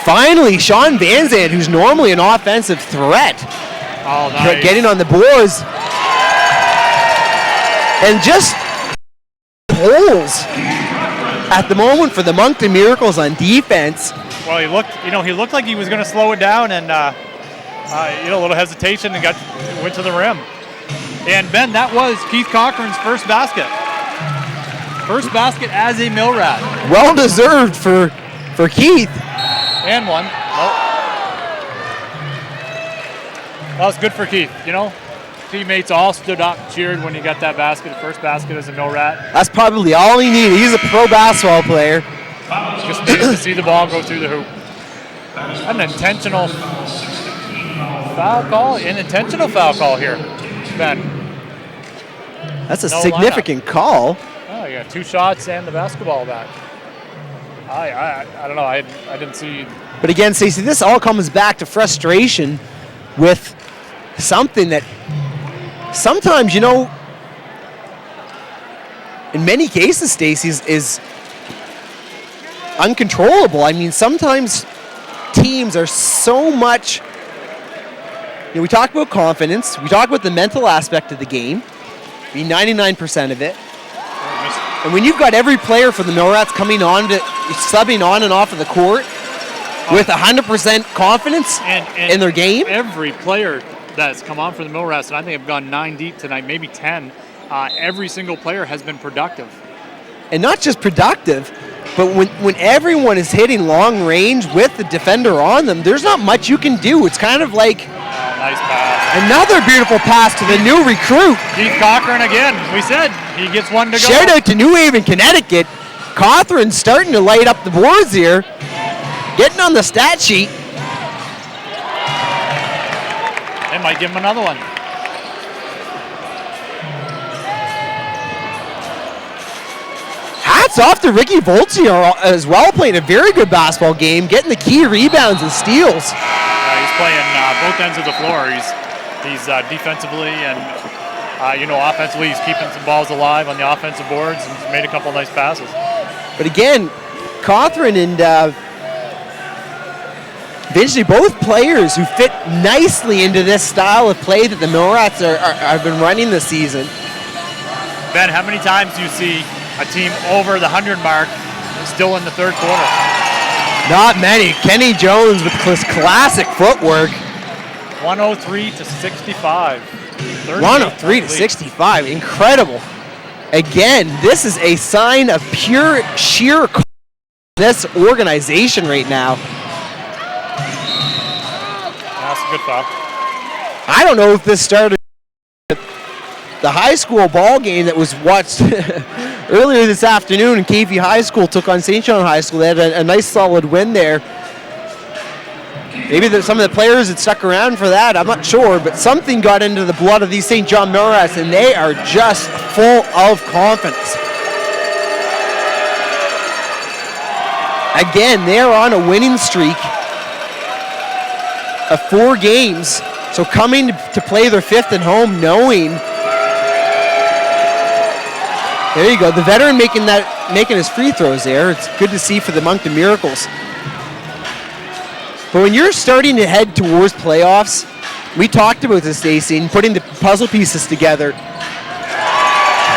Finally, Sean Van Zandt, who's normally an offensive threat, getting on the boards. And just holes at the moment for the Moncton Miracles on defense. Well, he looked like he was going to slow it down, and a little hesitation, and went to the rim. And Ben, that was Keith Cochran's first basket. First basket as a Mill Rat. Well deserved for Keith. And one. Nope. That was good for Keith. Teammates all stood up, cheered when he got that basket, first basket as a Mill Rat. That's probably all he needed. He's a pro basketball player. Just needed to see the ball go through the hoop. An intentional foul call here, Ben. That's a significant call. Oh, you got 2 shots and the basketball back. I don't know. I didn't see. But again, Stacey, this all comes back to frustration with something that sometimes, in many cases, Stacey, is uncontrollable. I mean, sometimes teams are so much we talk about confidence. We talk about the mental aspect of the game. 99% of it. And when you've got every player for the Millrats coming on to subbing on and off of the court with 100% confidence and in their game. Every player that's come on for the Millrats, and I think I've gone 9 deep tonight, maybe 10. Every single player has been productive. And not just productive, but when everyone is hitting long range with the defender on them, there's not much you can do. It's kind of like Nice pass. another beautiful pass to the new recruit. Keith Cochran again. We said he gets one to go. Shout out to New Haven, Connecticut. Cothran's starting to light up the boards here. Getting on the stat sheet. They might give him another one. Hats off to Ricky Volti as well, playing a very good basketball game, getting the key rebounds and steals. He's playing both ends of the floor. He's defensively and offensively. He's keeping some balls alive on the offensive boards and he's made a couple nice passes. But again, Cothran and Vinci, both players who fit nicely into this style of play that the Millrats have been running this season. Ben, how many times do you see a team over the 100 mark still in the third quarter? Not many. Kenny Jones with classic footwork. 103 to 65. 103 to 65. Incredible. Again, this is a sign of pure, sheer this organization right now. That's a good foul. I don't know if this started the high school ball game that was watched earlier this afternoon. KV High School took on St. John High School. They had a nice solid win there. Maybe some of the players had stuck around for that. I'm not sure, but something got into the blood of these St. John Millrats, and they are just full of confidence. Again, they're on a winning streak of 4 games. So coming to play their 5th at home, knowing. There you go. The veteran making his free throws there. It's good to see for the Moncton Miracles. But when you're starting to head towards playoffs, we talked about this, Stacey, and putting the puzzle pieces together.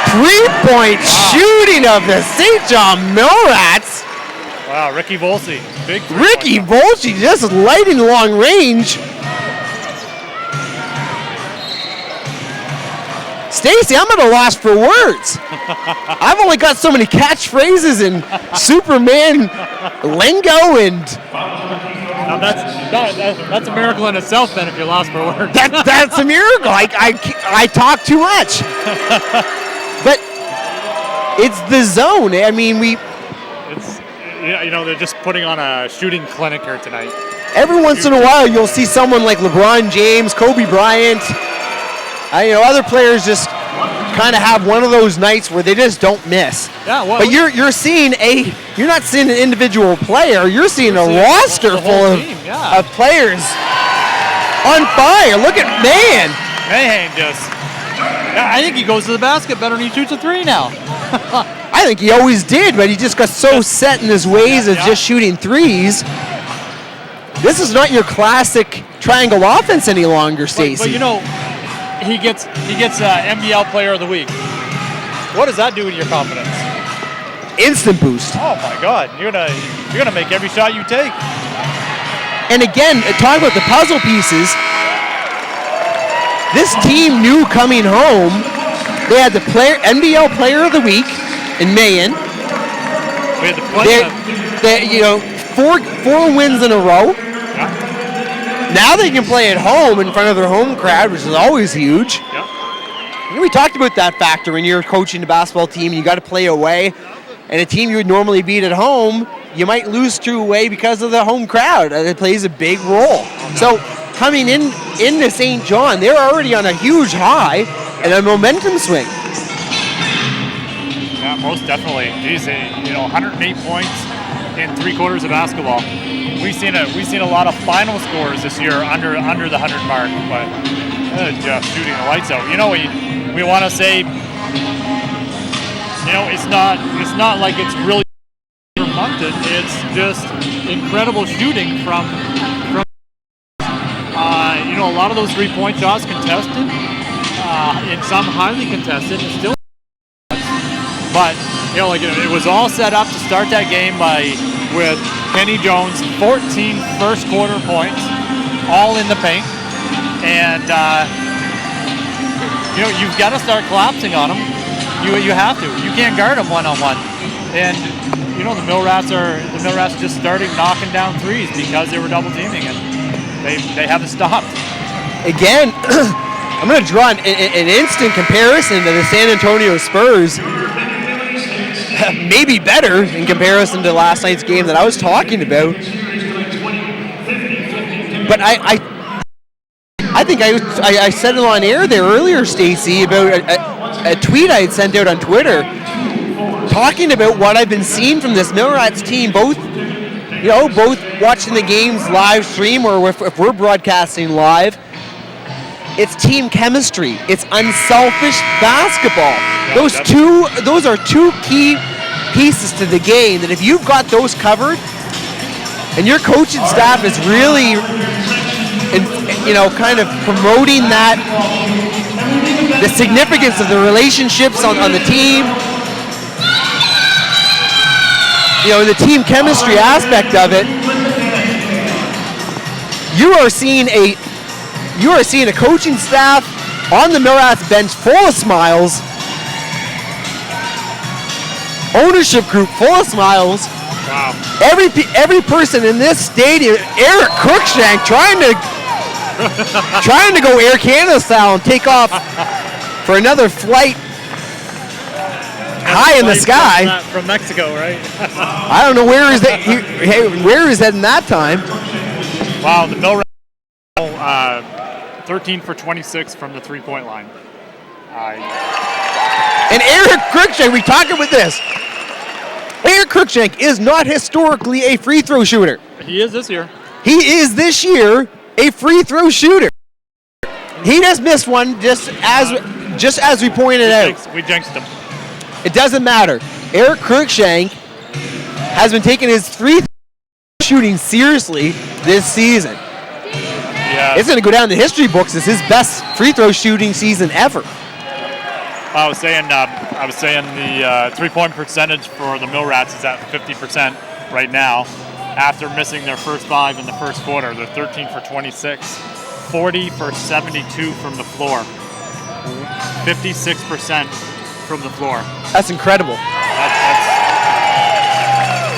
3-point shooting of the St. John Millrats. Wow, Ricky Volsi. Big Ricky Volsi just lighting long range. Stacey, I'm at a loss for words. I've only got so many catchphrases and Superman lingo and... Now that's a miracle in itself, then, if you're lost for words. That's a miracle. I talk too much. But it's the zone. I mean, they're just putting on a shooting clinic here tonight. Every once in a while, you'll see someone like LeBron James, Kobe Bryant. Other players just kind of have one of those nights where they just don't miss. Yeah, well, but you're not seeing an individual player. You're seeing a roster full of players on fire. Look at Mahan. Mahan just. I think he goes to the basket better than he shoots a 3 now. I think he always did, but he just got so set in his ways of just shooting threes. This is not your classic triangle offense any longer, Stacey. But he gets MBL Player of the Week. What does that do to your confidence? Instant boost. Oh my God! You're gonna make every shot you take. And again, talking about the puzzle pieces, this team knew coming home they had the NBL Player of the Week in Mayan. We had the player. Four wins in a row. Now they can play at home in front of their home crowd, which is always huge. Yeah. We talked about that factor when you're coaching a basketball team and you got to play away. And a team you would normally beat at home, you might lose to away because of the home crowd. It plays a big role. So coming into St. John, they're already on a huge high and a momentum swing. Yeah, most definitely. Geez, 108 points in 3 quarters of basketball. We've seen a lot of final scores this year under the 100 mark, but just shooting the lights out. We want to say, it's not like it's really for Moncton. It's just incredible shooting from a a lot of those 3-point shots contested, in some highly contested, and still. But it was all set up to start that game with Kenny Jones, 14 first quarter points, all in the paint, and you've got to start collapsing on them. You have to. You can't guard them one-on-one, and the Mill Rats just started knocking down threes because they were double teaming, and they haven't stopped. Again, I'm going to draw an instant comparison to the San Antonio Spurs. Maybe better in comparison to last night's game that I was talking about. But I think I said it on air there earlier, Stacey, about a tweet I had sent out on Twitter talking about what I've been seeing from this Mill Rats team, both watching the games live stream or if we're broadcasting live. It's team chemistry. It's unselfish basketball. Those are two key pieces to the game that if you've got those covered and your coaching staff is really kind of promoting that, the significance of the relationships on the team, the team chemistry aspect of it, you are seeing a coaching staff on the Mill Rats bench full of smiles, ownership group full of smiles. Wow. Every person in this stadium, Eric Cruikshank trying to go Air Canada style and take off for another flight high in the sky. From Mexico, right? I don't know where is that in that time. Wow, the Mill Rats 13 for 26 from the 3-point line. And Eric Cruikshank, we talked about this. Eric Cruikshank is not historically a free throw shooter. He is this year. He is this year a free throw shooter. He just missed one, just as we pointed out. We jinxed him. It doesn't matter. Eric Cruikshank has been taking his free throw shooting seriously this season. Yeah. It's going to go down in the history books as his best free throw shooting season ever. I was saying the 3-point percentage for the Mill Rats is at 50% right now. After missing their first 5 in the first quarter, they're 13 for 26, 40 for 72 from the floor, 56% from the floor. That's incredible.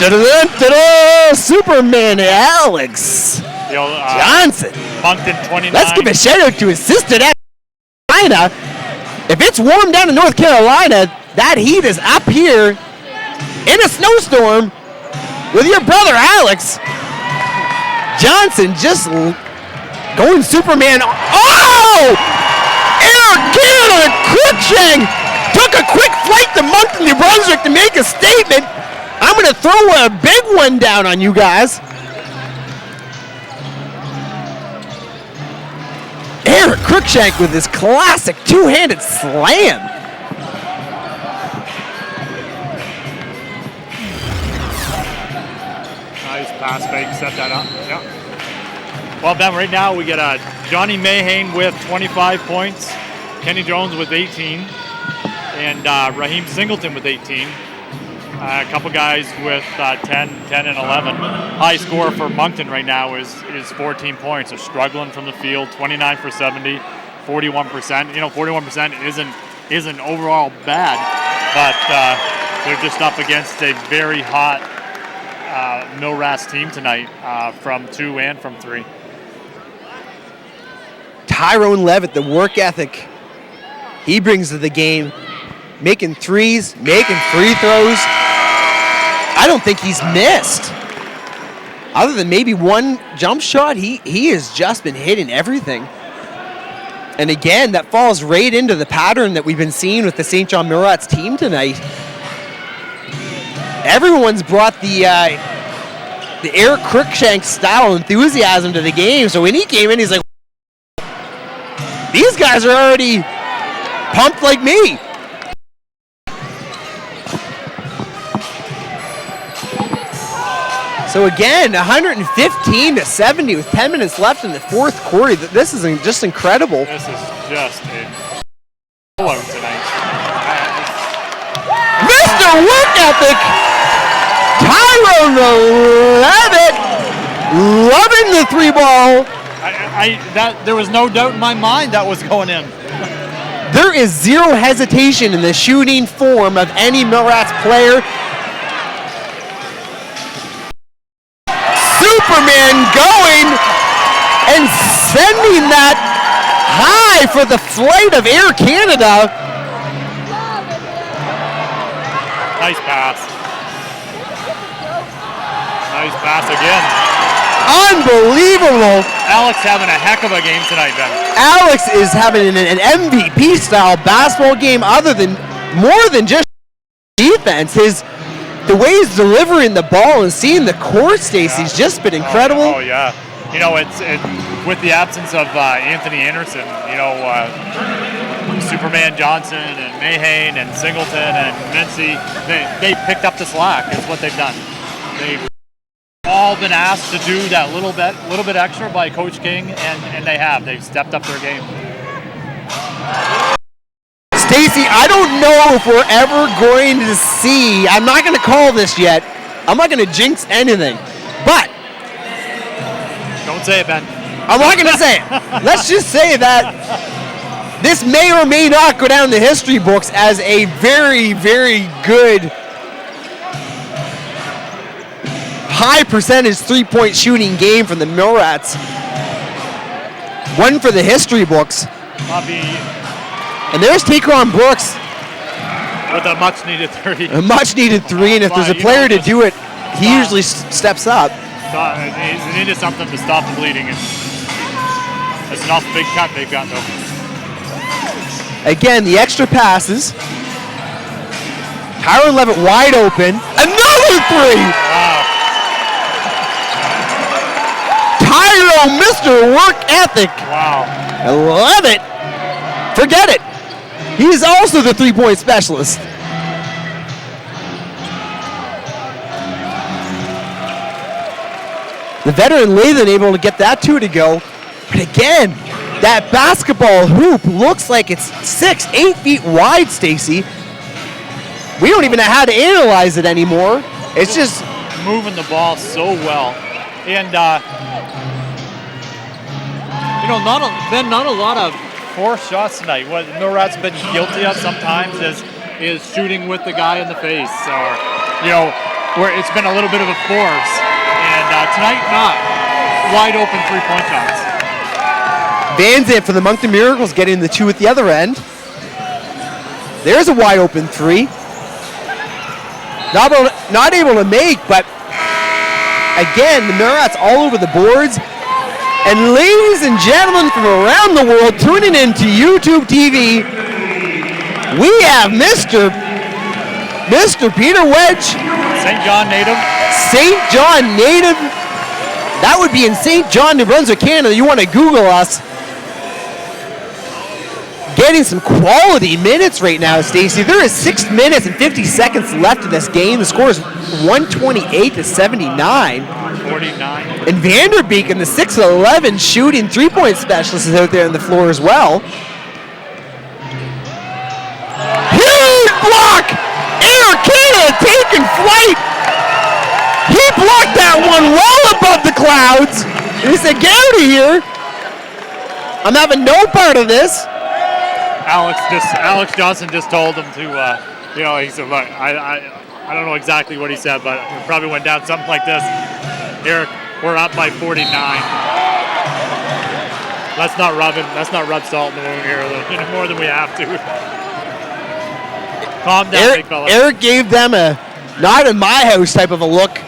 That's Superman Alex Johnson. Moncton 29. Let's give a shout out to his sister down in Carolina. If it's warm down in North Carolina, that heat is up here in a snowstorm with your brother Alex Johnson just going Superman. Oh! Eric Canada Cruikshank took a quick flight to Moncton, New Brunswick to make a statement. I'm going to throw a big one down on you guys. Eric Cruikshank with his classic two-handed slam. Nice pass fake, set that up. Yeah. Well, Ben, right now we get Johnny Mayhane with 25 points, Kenny Jones with 18, and Raheem Singleton with 18. A couple guys with 10 and 11. High score for Moncton right now is 14 points. They're struggling from the field, 29 for 70, 41%. 41% isn't overall bad, but they're just up against a very hot Mill Rats team tonight from 2 and from 3. Tyrone Levitt, the work ethic he brings to the game, making threes, making free throws. I don't think he's missed. Other than maybe one jump shot, he has just been hitting everything. And again, that falls right into the pattern that we've been seeing with the St. John Mill Rats team tonight. Everyone's brought the Eric Cruikshank style enthusiasm to the game. So when he came in, he's like, these guys are already pumped like me. So again, 115-70 with 10 minutes left in the fourth quarter. This is just incredible. This is just a blowout tonight. Mr. Work Ethic, Tyrone Levitt, loving the three ball. There was no doubt in my mind that was going in. There is zero hesitation in the shooting form of any Millrats player. Superman going and sending that high for the flight of Air Canada. Nice pass. Nice pass again. Unbelievable. Alex having a heck of a game tonight, Ben. Alex is having an MVP style basketball game more than just defense. The way he's delivering the ball and seeing the court, Stacey's just been incredible. Oh yeah. You know, it's with the absence of Anthony Anderson, you know, Superman Johnson and Mahane and Singleton and Mincy, they picked up the slack. Is what they've done. They've all been asked to do that little bit extra by Coach King, and they've stepped up their game. Stacey, I don't know if we're ever going to see, I'm not going to call this yet, I'm not going to jinx anything, but don't say it, Ben. I'm not going to say it. Let's just say that this may or may not go down the history books as a very, very good high percentage three-point shooting game from the Millrats. One for the history books. Bobby. And there's Taquan Brooks. With a much-needed three. A much-needed three, and if there's a player to do it, he usually steps up. He needed something to stop the bleeding. That's an awful big cut they've got, though. Again, the extra passes. Tyrone Levitt wide open. Another three! Wow. Tyrone, Mr. Work Ethic. Wow. I love it. Forget it. He's also the three-point specialist. The veteran Lathan able to get that two to go. But again, that basketball hoop looks like it's 6-8 feet wide, Stacey. We don't even know how to analyze it anymore. It's just moving the ball so well. And, you know, not a lot of forced shots tonight. What Millrats been guilty of sometimes is shooting with the guy in the face, or, you know, where it's been a little bit of a force. And tonight, not wide open three-point shots. Van Zandt for the Moncton Miracles getting the two at the other end. There's a wide open three. Not able to make, but again, the Millrats all over the boards. And ladies and gentlemen from around the world tuning into YouTube TV, we have Mr. Peter Wedge. St. John native. St. John native. That would be in St. John, New Brunswick, Canada. You want to Google us. Getting some quality minutes right now, Stacey. There is 6 minutes and 50 seconds left in this game. The score is 128-79. 49. And Vanderbeek in the 6'11" shooting three-point specialist is out there on the floor as well. Huge block! Air Canada taking flight! He blocked that one well above the clouds. He said, get out of here. I'm having no part of this. Alex Johnson just told him to, you know, he said, look, I don't know exactly what he said, but it probably went down something like this. Eric, we're up by 49. Let's not rub salt in the wound here any more than we have to. Calm down, big fella. Eric gave them a not in my house type of a look.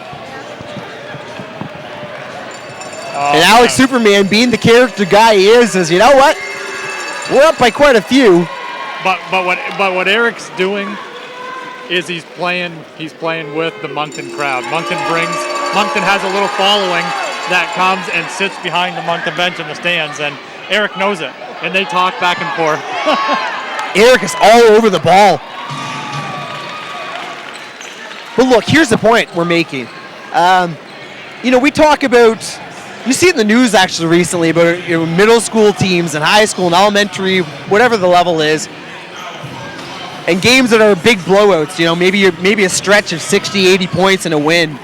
And Alex Superman, being the character guy he is, says, you know what? We're up by quite a few. But what Eric's doing is he's playing with the Moncton crowd. Moncton has a little following that comes and sits behind the Moncton bench in the stands, and Eric knows it, and they talk back and forth. Eric is all over the ball. But look, here's the point we're making. we talk about, you see it in the news actually recently about middle school teams and high school and elementary, whatever the level is, and games that are big blowouts, maybe a stretch of 60, 80 points and a win.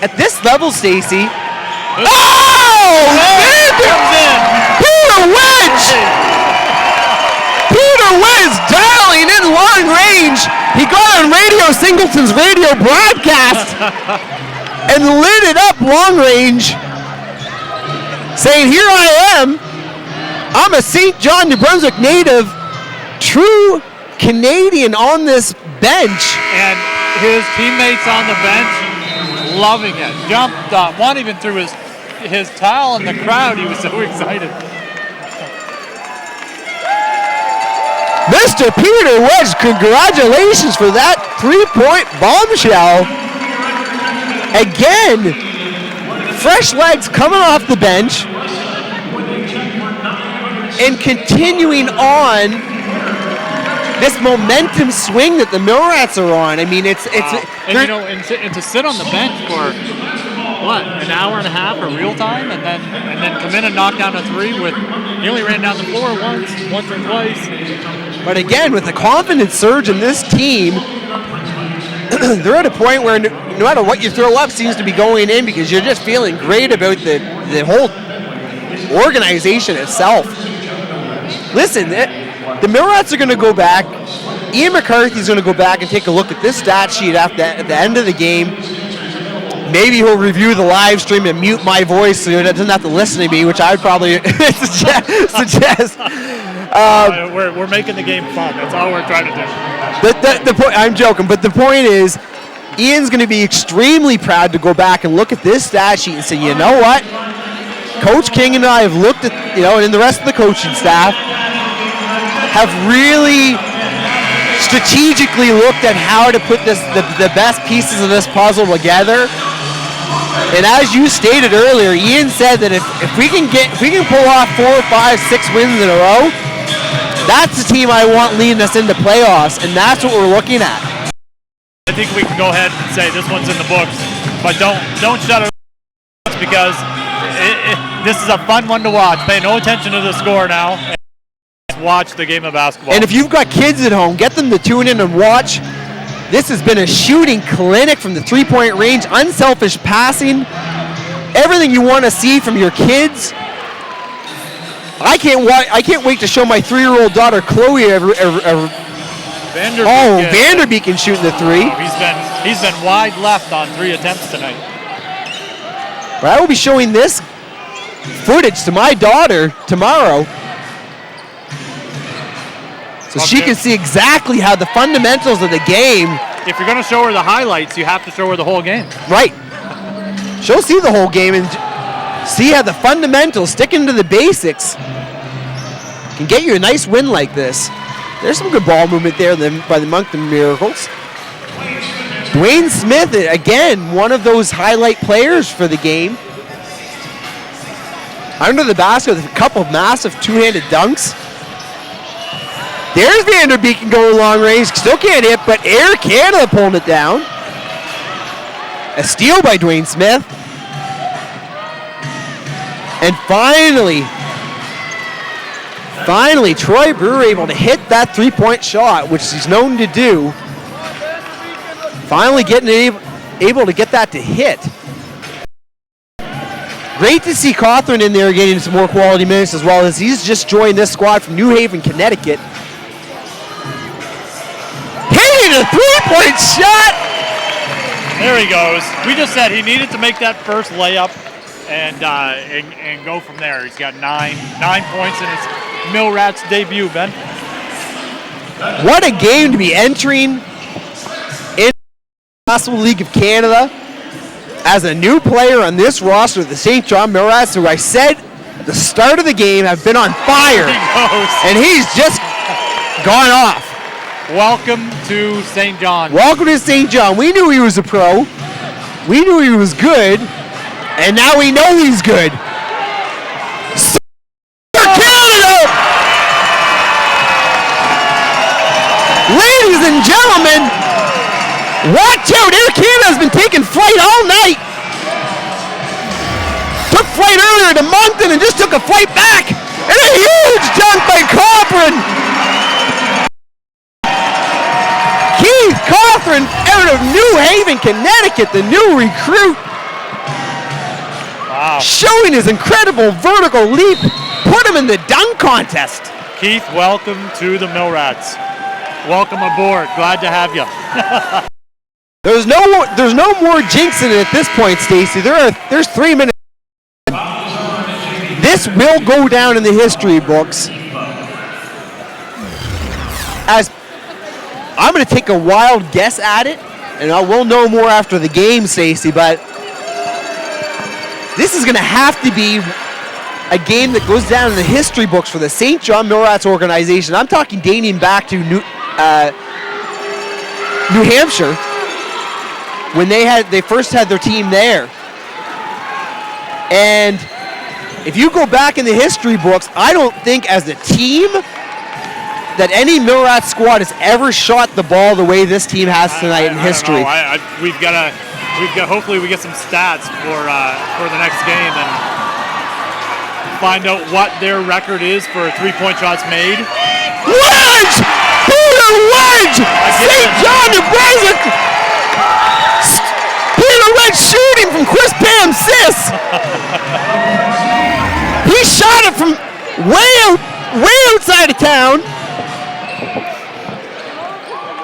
At this level, Stacey, Peter Wedge! Peter Wedge dialing in long range. He got on Radio Singleton's radio broadcast and lit it up long range, saying, "Here I am. I'm a St. John, New Brunswick native, true Canadian on this bench." And his teammates on the bench loving it. Jumped up. One even threw his towel in the crowd. He was so excited. Mr. Peter Wedge, congratulations for that 3-point bombshell. Again, fresh legs coming off the bench and continuing on this momentum swing that the Millrats are on. I mean, it's and to sit on the bench for an hour and a half of real time, and then come in and knock down a three with. He only ran down the floor once or twice. But again, with the confidence surge in this team, they're at a point where no matter what you throw up seems to be going in because you're just feeling great about the whole organization itself. Listen, the Millrats are going to go back. Ian McCarthy's going to go back and take a look at this stat sheet at the end of the game. Maybe he'll review the live stream and mute my voice so he doesn't have to listen to me, which I would probably suggest. We're making the game fun. That's all we're trying to do. The point, I'm joking, but the point is, Ian's going to be extremely proud to go back and look at this stat sheet and say, you know what? Coach King and I have looked at, and the rest of the coaching staff have really strategically looked at how to put the best pieces of this puzzle together. And as you stated earlier, Ian said that if we can pull off 4, 5, 6 wins in a row, that's the team I want leading us into playoffs, and that's what we're looking at. I think we can go ahead and say this one's in the books, but don't shut it off because this is a fun one to watch. Pay no attention to the score now. And watch the game of basketball. And if you've got kids at home, get them to tune in and watch. This has been a shooting clinic from the three-point range, unselfish passing, everything you want to see from your kids. I can't wait to show my 3-year-old daughter Chloe. Vanderbeek can shoot the three. He's been wide left on 3 attempts tonight. But I will be showing this footage to my daughter tomorrow, so she can see exactly how the fundamentals of the game. If you're going to show her the highlights, you have to show her the whole game. Right. She'll see the whole game and see how the fundamentals, sticking to the basics, can get you a nice win like this. There's some good ball movement there by the Moncton Miracles. Dwayne Smith, again, one of those highlight players for the game. Under the basket with a couple of massive two-handed dunks. There's Vanderbeek can go long range, still can't hit, but Air Canada pulling it down. A steal by Dwayne Smith. And finally, Troy Brewer able to hit that three-point shot, which he's known to do. Finally able to get that to hit. Great to see Cawthorn in there getting some more quality minutes as well, as he's just joined this squad from New Haven, Connecticut. Hitting a three-point shot! There he goes. We just said he needed to make that first layup and go from there. He's got 9 points in his Millrats debut, Ben. What a game to be entering in the Basketball League of Canada as a new player on this roster of the St. John Millrats, who I said at the start of the game have been on fire. And he's just gone off. Welcome to St. John. Welcome to St. John. We knew he was a pro. We knew he was good. And now we know he's good. Canada! Ladies and gentlemen, watch out. Air Canada has been taking flight all night. Moncton and just took a flight back. And a huge dunk by Cochran. Keith Cochran out of New Haven, Connecticut, the new recruit. Wow. Showing his incredible vertical leap. Put him in the dunk contest. Keith, welcome to the Mill Rats. Welcome aboard. Glad to have you. There's no more jinxing it at this point, Stacy. There's 3 minutes. This will go down in the history books as I'm going to take a wild guess at it, and I will know more after the game, Stacy, but this is going to have to be a game that goes down in the history books for the St. John Millrats organization. I'm talking dating back to New Hampshire when they first had their team there. And if you go back in the history books, I don't think as a team that any Millrats squad has ever shot the ball the way this team has tonight in history. We've got. Hopefully, we get some stats for the next game and find out what their record is for 3-point shots made. Wedge! Peter Wedge! St. John, New Brunswick! Peter Wedge shooting from Chris Pam Sis! He shot it from way outside of town.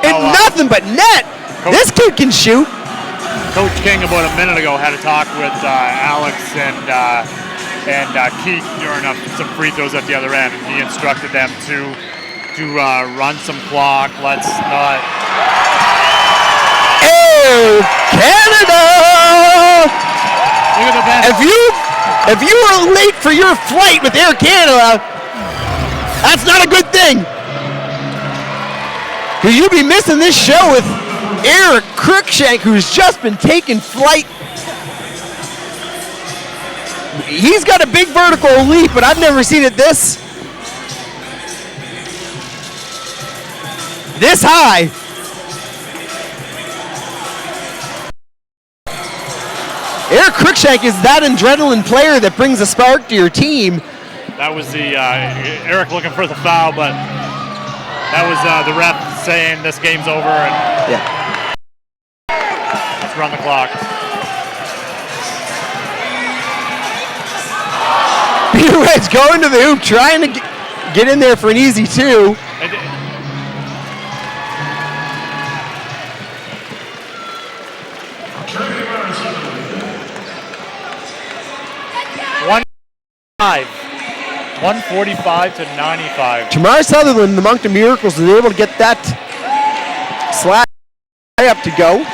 And nothing but net. This kid can shoot. Coach King about a minute ago had a talk with Alex and Keith during some free throws at the other end. He instructed them to run some clock. Let's not. Air Canada! Look at the bench. If you were late for your flight with Air Canada, that's not a good thing. Because you'll be missing this show with Eric Cruikshank, who's just been taking flight. He's got a big vertical leap, but I've never seen it this high. Eric Cruikshank is that adrenaline player that brings a spark to your team. That was the Eric looking for the foul, but that was the ref saying this game's over and let's run the clock. Peter Wedge going to the hoop, trying to get in there for an easy two. Five. 145 to 95. Tamar Sutherland, the Moncton Miracles, was able to get that slap up to go.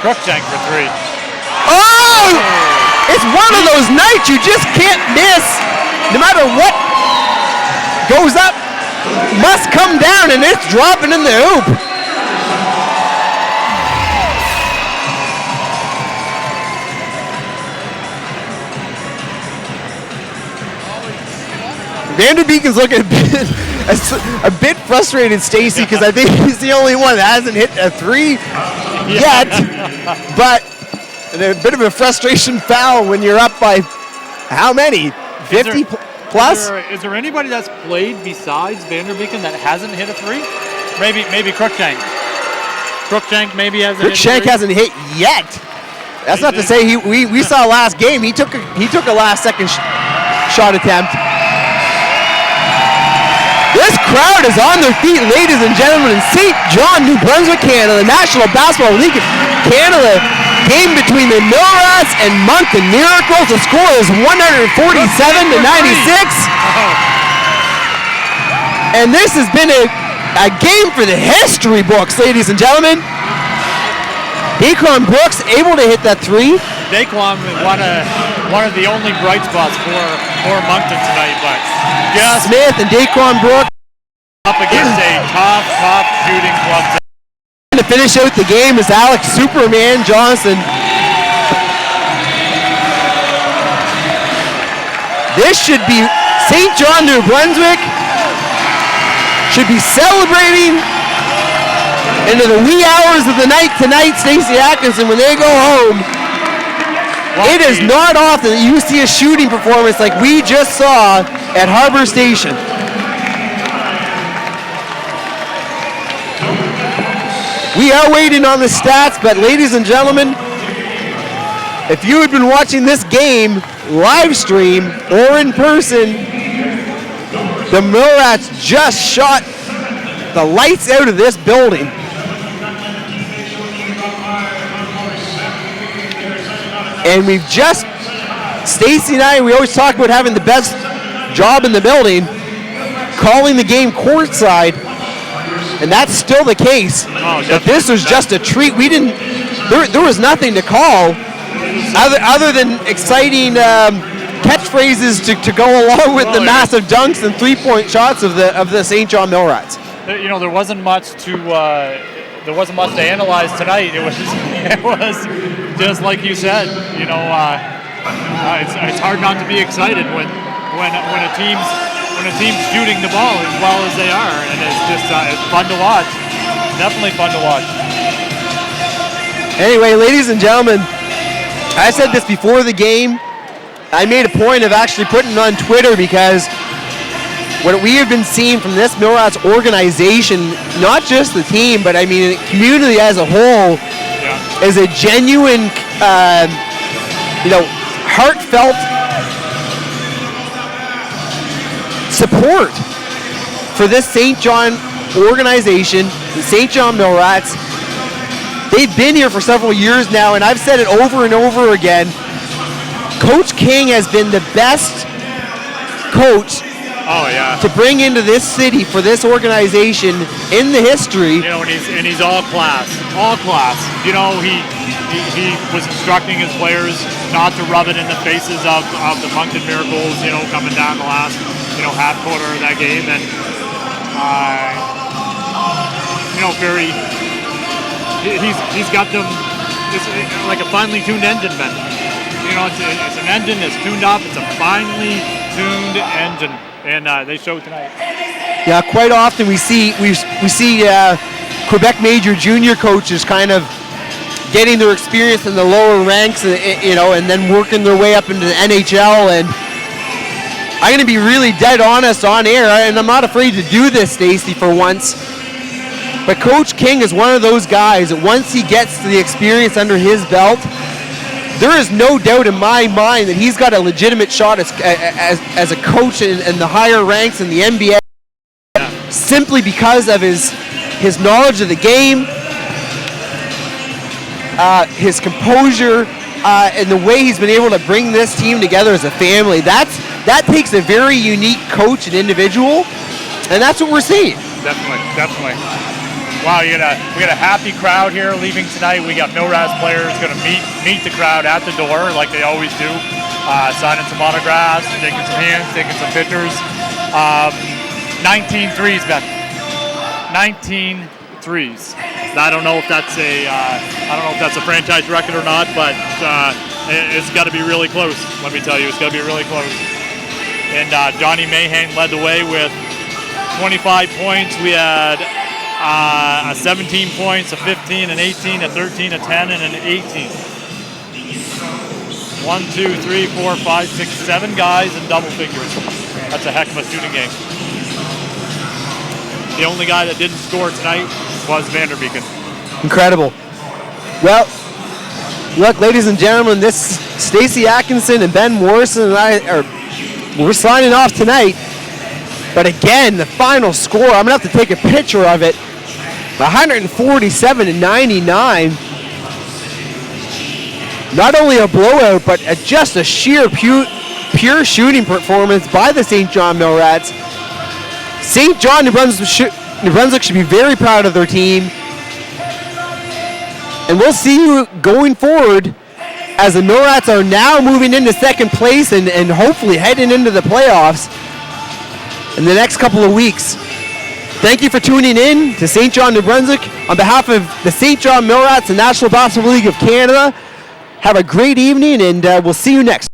Cruikshank for three. Oh! It's one of those nights you just can't miss. No matter what goes up, must come down, and it's dropping in the hoop. Vanderbeeken's looking a bit frustrated, Stacy, because I think he's the only one that hasn't hit a three yet. But a bit of a frustration foul when you're up by how many? 50 plus? Is there anybody that's played besides Vanderbeeken that hasn't hit a three? Maybe Cruikshank. Cruikshank maybe hasn't hit a three. Cruikshank hasn't hit yet. That's not to say we saw last game. He took a last second shot attempt. This crowd is on their feet, ladies and gentlemen, in St. John, New Brunswick, Canada. The National Basketball League of Canada game between the Millrats and Moncton Miracles. The score is 147 to 96. And this has been a game for the history books, ladies and gentlemen. Daquan Brooks able to hit that three. Daquan one of the only bright spots for Moncton tonight, but just Smith and Daquan Brooks up against a tough shooting club. To finish out the game is Alex Superman Johnson. This should be St. John, New Brunswick should be celebrating into the wee hours of the night tonight, Stacey Atkinson, when they go home. It is not often that you see a shooting performance like we just saw at Harbor Station. We are waiting on the stats, but ladies and gentlemen, if you had been watching this game live stream or in person, the Millrats just shot the lights out of this building. And we've just, Stacy and I, we always talk about having the best job in the building, calling the game courtside, and that's still the case. But this was just a treat. We didn't, there was nothing to call other than exciting catchphrases to go along with the massive dunks and three-point shots of the St. John Millrats. You know, there wasn't much to analyze tonight. It was just like you said. You know, it's hard not to be excited when a team's shooting the ball as well as they are, and it's just it's fun to watch. Definitely fun to watch. Anyway, ladies and gentlemen, I said this before the game. I made a point of actually putting it on Twitter because what we have been seeing from this Millrats organization, not just the team, but I mean the community as a whole, is a genuine, heartfelt support for this St. John organization, the St. John Millrats. They've been here for several years now, and I've said it over and over again. Coach King has been the best coach to bring into this city for this organization in the history. You know, and he's all class. You know, he was instructing his players not to rub it in the faces of the Moncton Miracles, you know, coming down the last, half quarter of that game, and he's got them. It's like a finely tuned engine, Ben. You know, it's an engine that's tuned up. It's a finely tuned engine, and they showed tonight. Yeah, quite often we see Quebec Major junior coaches kind of getting their experience in the lower ranks, and then working their way up into the NHL. And I'm going to be really dead honest on air, and I'm not afraid to do this, Stacey, for once. But Coach King is one of those guys that once he gets the experience under his belt, there is no doubt in my mind that he's got a legitimate shot as a coach in the higher ranks in the NBA, simply because of his knowledge of the game, his composure, and the way he's been able to bring this team together as a family. That takes a very unique coach and individual, and that's what we're seeing. Definitely. Wow, we got a happy crowd here leaving tonight. We got Millrats players going to meet the crowd at the door like they always do, signing some autographs, taking some hands, taking some pictures. 19 threes, Ben. 19 threes. I don't know if that's a franchise record or not, but it's got to be really close. Let me tell you, it's got to be really close. And Johnny Mahan led the way with 25 points. We had 17 points, a 15, an 18, a 13, a 10, and an 18. 1, 2, 3, 4, 5, 6, 7 guys in double figures. That's a heck of a shooting game. The only guy that didn't score tonight was Vanderbeeken. Incredible. Well, look, ladies and gentlemen, this Stacey Atkinson and Ben Morrison and we're signing off tonight. But again, the final score, I'm going to have to take a picture of it. 147-99. Not only a blowout, but just a sheer pure shooting performance by the St. John Millrats. St. John, New Brunswick should be very proud of their team. And we'll see you going forward as the Millrats are now moving into second place and hopefully heading into the playoffs in the next couple of weeks. Thank you for tuning in to St. John, New Brunswick. On behalf of the St. John Millrats and National Basketball League of Canada, have a great evening, and we'll see you next.